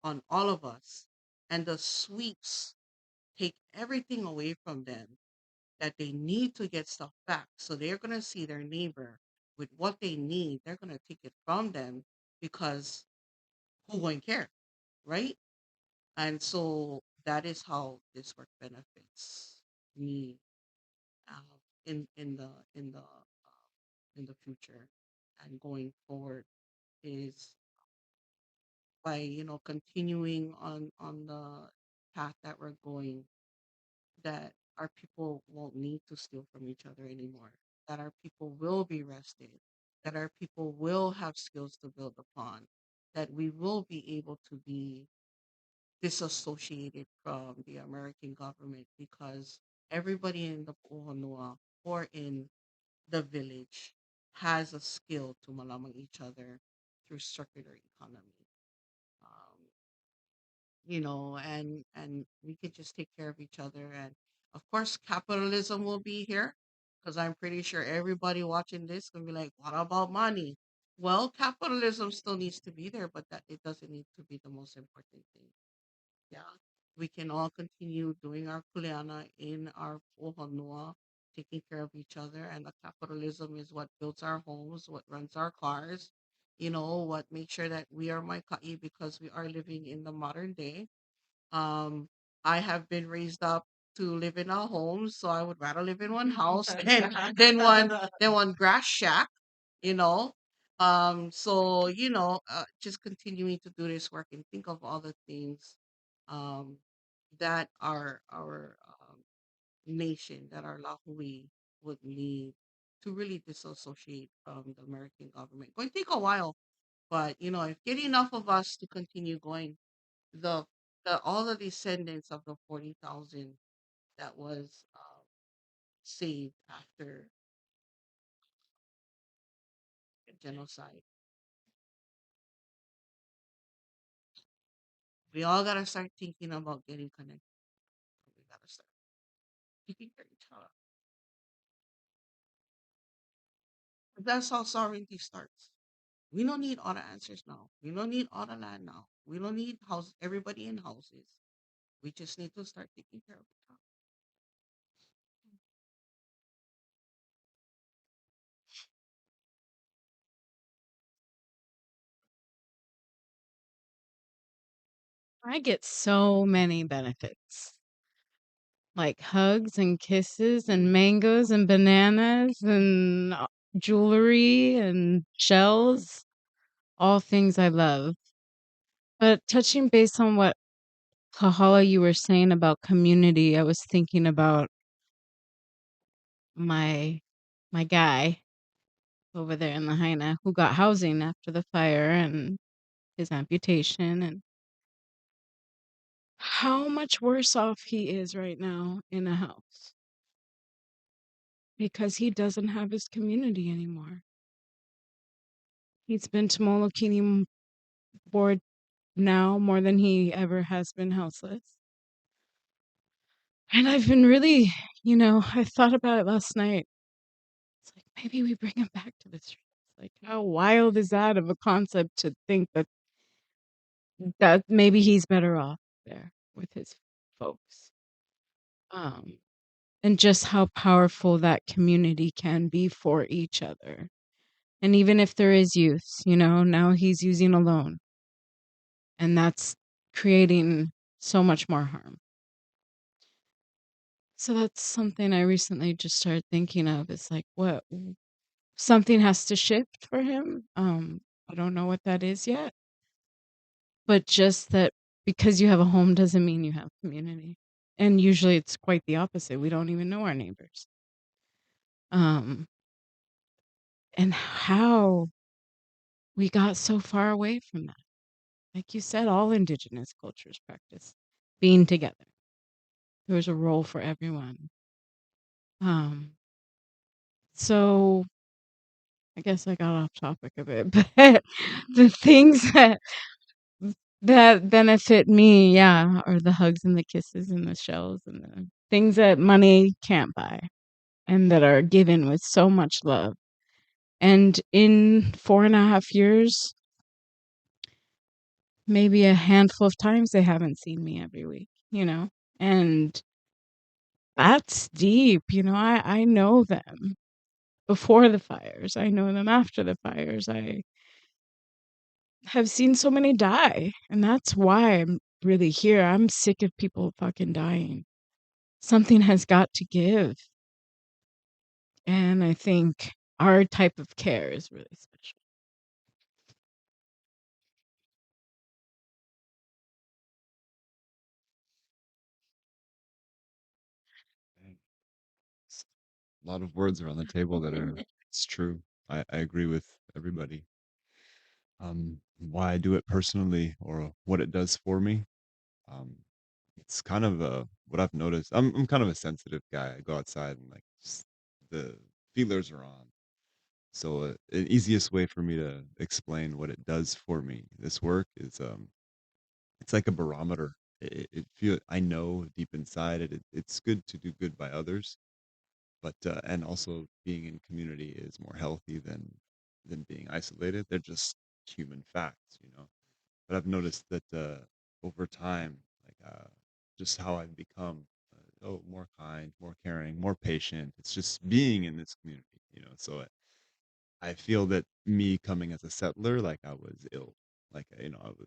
on all of us, and the sweeps take everything away from them that they need to get stuff back. So they're going to see their neighbor with what they need, they're going to take it from them, because who going to care, right? And so that is how this work benefits me, uh, in the future and going forward, is by continuing on the path that we're going, that our people won't need to steal from each other anymore, that our people will be rested, that our people will have skills to build upon, that we will be able to be disassociated from the American government, because everybody in the Puʻu Honua or in the village has a skill to malamang each other through circular economy. Um, and we could just take care of each other. And of course, capitalism will be here, because I'm pretty sure everybody watching this gonna be like, "What about money?" Well, capitalism still needs to be there, but that it doesn't need to be the most important thing. Yeah, we can all continue doing our kuleana in our ohonua, taking care of each other, and the capitalism is what builds our homes, what runs our cars. What makes sure that we are my ka'i, because we are living in the modern day. um, I have been raised up to live in a home, so I would rather live in one house than one grass shack, you know. So just continuing to do this work and think of all the things um that our nation, that our lahui would need to really disassociate from the American government. Going to take a while, but if get enough of us to continue going, the all the descendants of the 40,000 that was saved after genocide. We all gotta start thinking about getting connected. We gotta start taking care of each other. That's how sovereignty starts. We don't need all the answers now. We don't need all the land now. We don't need everybody in houses. We just need to start taking care of each other. I get so many benefits, like hugs and kisses and mangoes and bananas and jewelry and shells, all things I love. But touching base on what Kahala you were saying about community, I was thinking about my my guy over there in Lahaina who got housing after the fire and his amputation, and how much worse off he is right now in a house. because he doesn't have his community anymore. He's been to Molokini board now more than he ever has been houseless. And I've been really, I thought about it last night. It's like, maybe we bring him back to the streets. Like, how wild is that of a concept to think that maybe he's better off there with his folks. And just how powerful that community can be for each other. And even if there is use, now he's using alone. And that's creating so much more harm. So that's something I recently just started thinking of. It's like, what? Something has to shift for him. I don't know what that is yet. But just that because you have a home doesn't mean you have community. And usually it's quite the opposite. We don't even know our neighbors. And how we got so far away from that. Like you said, all indigenous cultures practice being together. There's a role for everyone. So I guess I got off topic a bit, but the things that benefit me, yeah, are the hugs and the kisses and the shells and the things that money can't buy and that are given with so much love. And in 4.5 years, maybe a handful of times they haven't seen me every week, and that's deep. I know them before the fires. I know them after the fires. I have seen so many die, and that's why I'm really here. I'm sick of people fucking dying. Something has got to give. And I think our type of care is really special. A lot of words are on the table that are it's true. I agree with everybody. Why I do it personally or what it does for me. Um, it's kind of what I've noticed. I'm kind of a sensitive guy. I go outside and like the feelers are on. So an easiest way for me to explain what it does for me, this work is it's like a barometer. It feel I know deep inside it's good to do good by others, but and also being in community is more healthy than being isolated. They're just human facts. But I've noticed that over time, like just how I've become, more kind, more caring, more patient. It's just being in this community. So I feel that me coming as a settler, like I was ill, like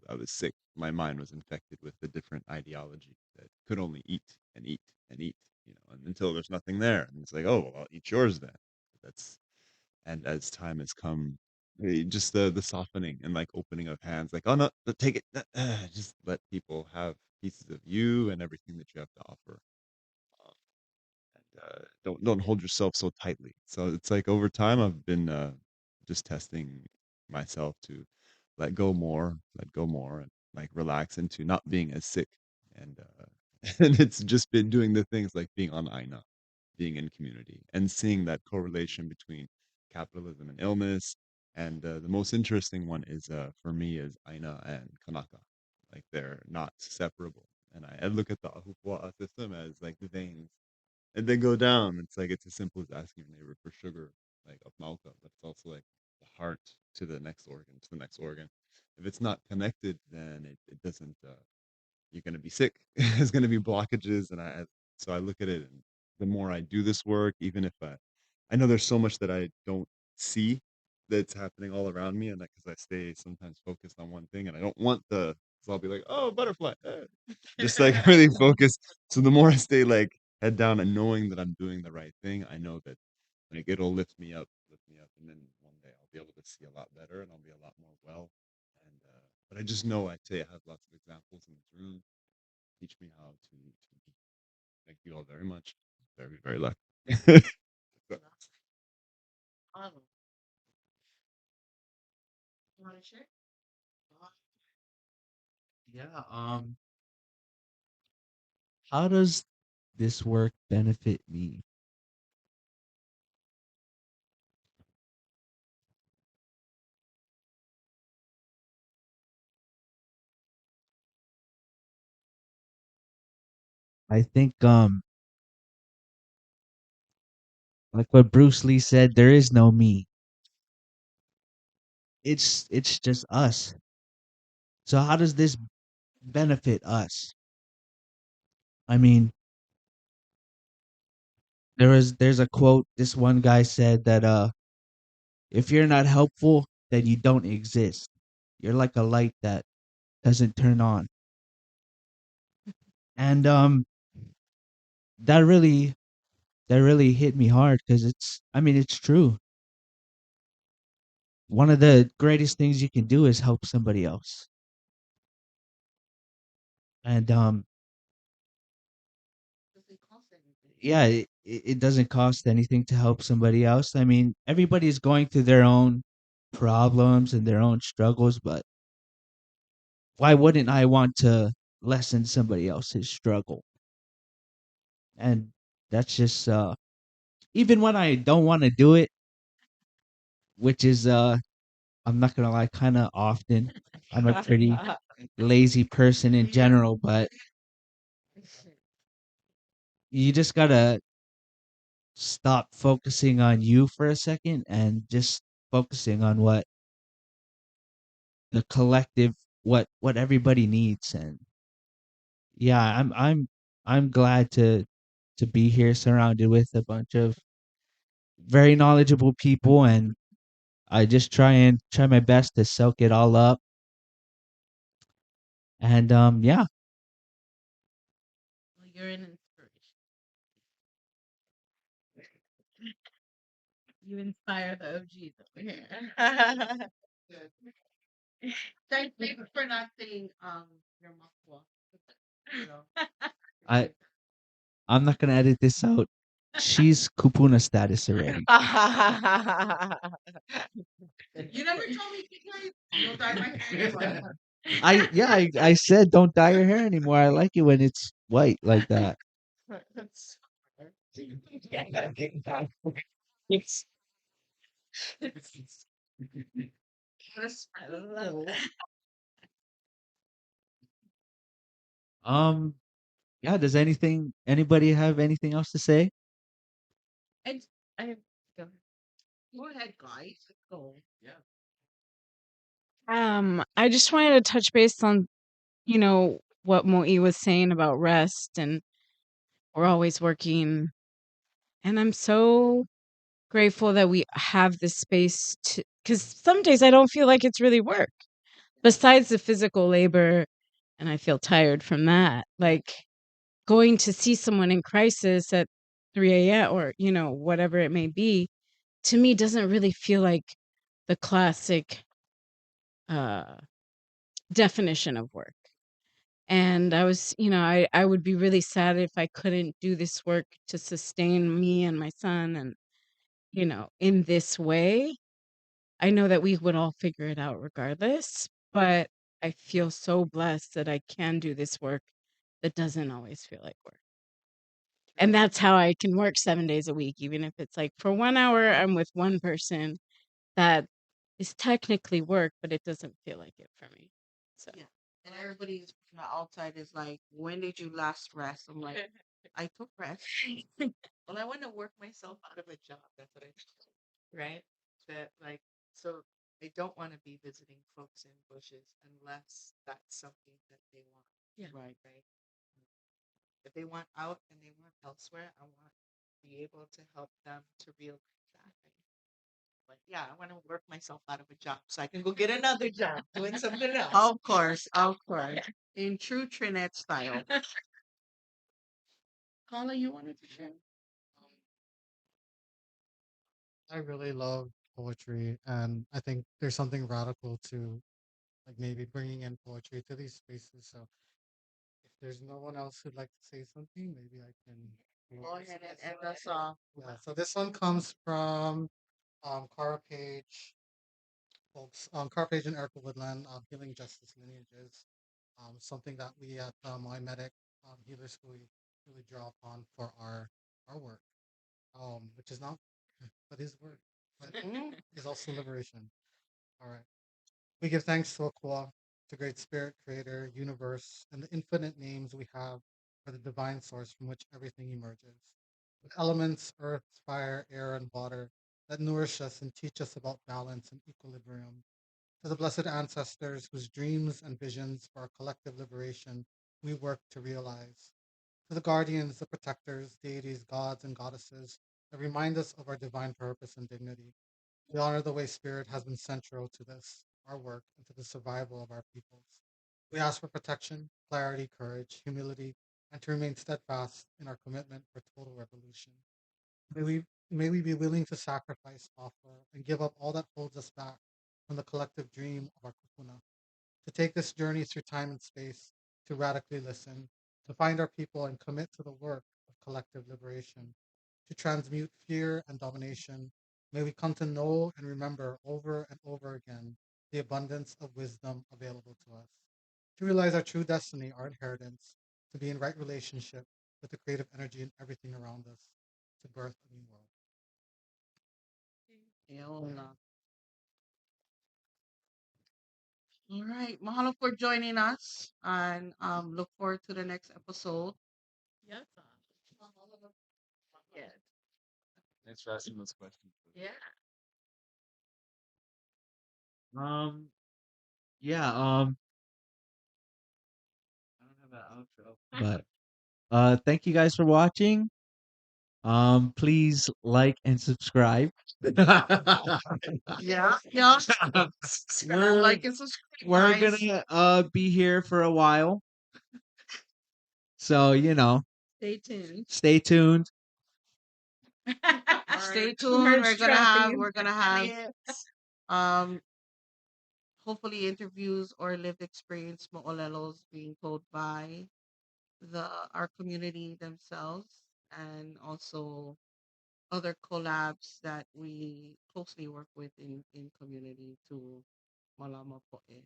I was sick. My mind was infected with a different ideology that could only eat and eat and eat, and until there's nothing there, and it's like, oh, well, I'll eat yours then. That's and as time has come, just the softening and like opening of hands, like, oh no, take it, just let people have pieces of you and everything that you have to offer. Don't hold yourself so tightly. So it's like over time I've been just testing myself to let go more, and like relax into not being as sick. And and it's just been doing the things like being on Aina, being in community, and seeing that correlation between capitalism and illness. And the most interesting one is for me is Aina and Kanaka, like they're not separable. And I look at the Ahupua'a system as like the veins and then go down. It's like it's as simple as asking your neighbor for sugar, like of Malka, but it's also like the heart to the next organ, to the next organ. If it's not connected, then it doesn't. You're gonna be sick. There's gonna be blockages, and so I look at it, and the more I do this work, even if I know there's so much that I don't see that's happening all around me, and because I stay sometimes focused on one thing, and I don't want so I'll be like, oh, butterfly, just like really focus. So the more I stay like head down and knowing that I'm doing the right thing, I know that like it'll lift me up, and then one day I'll be able to see a lot better, and I'll be a lot more well. And but I just know I say I have lots of examples in this room teach me how to be. Thank you all very much. Very, very lucky. So, You want to share? Yeah. How does this work benefit me? I think like what Bruce Lee said, there is no me. It's just us. So how does this benefit us? I mean, there's a quote this one guy said that if you're not helpful, then you don't exist. You're like a light that doesn't turn on. And that really that really hit me hard cuz it's true. One of the greatest things you can do is help somebody else. And yeah, it doesn't cost anything to help somebody else. I mean, everybody's going through their own problems and their own struggles, but why wouldn't I want to lessen somebody else's struggle? And that's just even when I don't want to do it, which is I'm not gonna lie, kind of often. I'm a pretty lazy person in general, but you just gotta stop focusing on you for a second and just focusing on what the collective, what everybody needs. And yeah, I'm glad to be here surrounded with a bunch of very knowledgeable people, and I just try my best to soak it all up. And yeah. Well, you're an inspiration. You inspire the OGs over here. Thank you for not saying your makwa. You know. I I'm not gonna edit this out. She's kupuna status already. You never told me to don't dye my hair. I said don't dye your hair anymore. I like it when it's white like that. Um yeah, does anybody have anything else to say? I, I go. Go ahead, guys. Let's go. I just wanted to touch base on, what Mo'i was saying about rest, and we're always working. And I'm so grateful that we have this space to, because some days I don't feel like it's really work. Besides the physical labor, and I feel tired from that, like going to see someone in crisis at 3 a.m. or, whatever it may be, to me doesn't really feel like the classic uh, definition of work. And I was, I would be really sad if I couldn't do this work to sustain me and my son. And, in this way, I know that we would all figure it out regardless, but I feel so blessed that I can do this work that doesn't always feel like work. And that's how I can work 7 days a week, even if it's like for 1 hour, I'm with one person. That is technically work, but it doesn't feel like it for me. So Yeah. And everybody's on the outside is like, when did you last rest? I'm like, I took rest. Well, I want to work myself out of a job. That's what I right? That like so I don't want to be visiting folks in bushes unless that's something that they want. Yeah. Right. If they want out and they want elsewhere, I want to be able to help them to realize that. But yeah, I want to work myself out of a job so I can go get another job doing something else. Of course, of course. In true Trinette style. Carla, you wanted to share? I really love poetry, and I think there's something radical to like maybe bringing in poetry to these spaces. So if there's no one else who'd like to say something, maybe I can Go ahead and end us off. Yeah, so this one comes from Cara Page, folks. Cara Page and Erica Woodland, Healing Justice Lineages. Something that we at Maui Medic Healers Hui really draw upon for our work, which is not, but is work, but is also liberation. All right. We give thanks to Akua, the Great Spirit, Creator, Universe, and the infinite names we have for the divine source from which everything emerges. With elements, earth, fire, air, and water that nourish us and teach us about balance and equilibrium. To the blessed ancestors whose dreams and visions for our collective liberation we work to realize. To the guardians, the protectors, deities, gods, and goddesses that remind us of our divine purpose and dignity. We honor the way spirit has been central to this, our work, and to the survival of our peoples. We ask for protection, clarity, courage, humility, and to remain steadfast in our commitment for total revolution. May we, may we be willing to sacrifice, offer, and give up all that holds us back from the collective dream of our kupuna. To take this journey through time and space, to radically listen, to find our people and commit to the work of collective liberation, to transmute fear and domination. May we come to know and remember over and over again the abundance of wisdom available to us, to realize our true destiny, our inheritance, to be in right relationship with the creative energy in everything around us, to birth a new world. Eona. All right. Mahalo for joining us and look forward to the next episode. Yes. Yes. Thanks for asking those questions. Yeah. Um, yeah, I don't have an outro, but thank you guys for watching. Please like and subscribe. Yeah. Yeah. we're Like and subscribe. we're Guys. gonna be here for a while. So, Stay tuned. stay tuned. Stay tuned. We're gonna have um hopefully interviews or lived experience mo'olelos being told by our community themselves and also other collabs that we closely work with in community to malama po'e.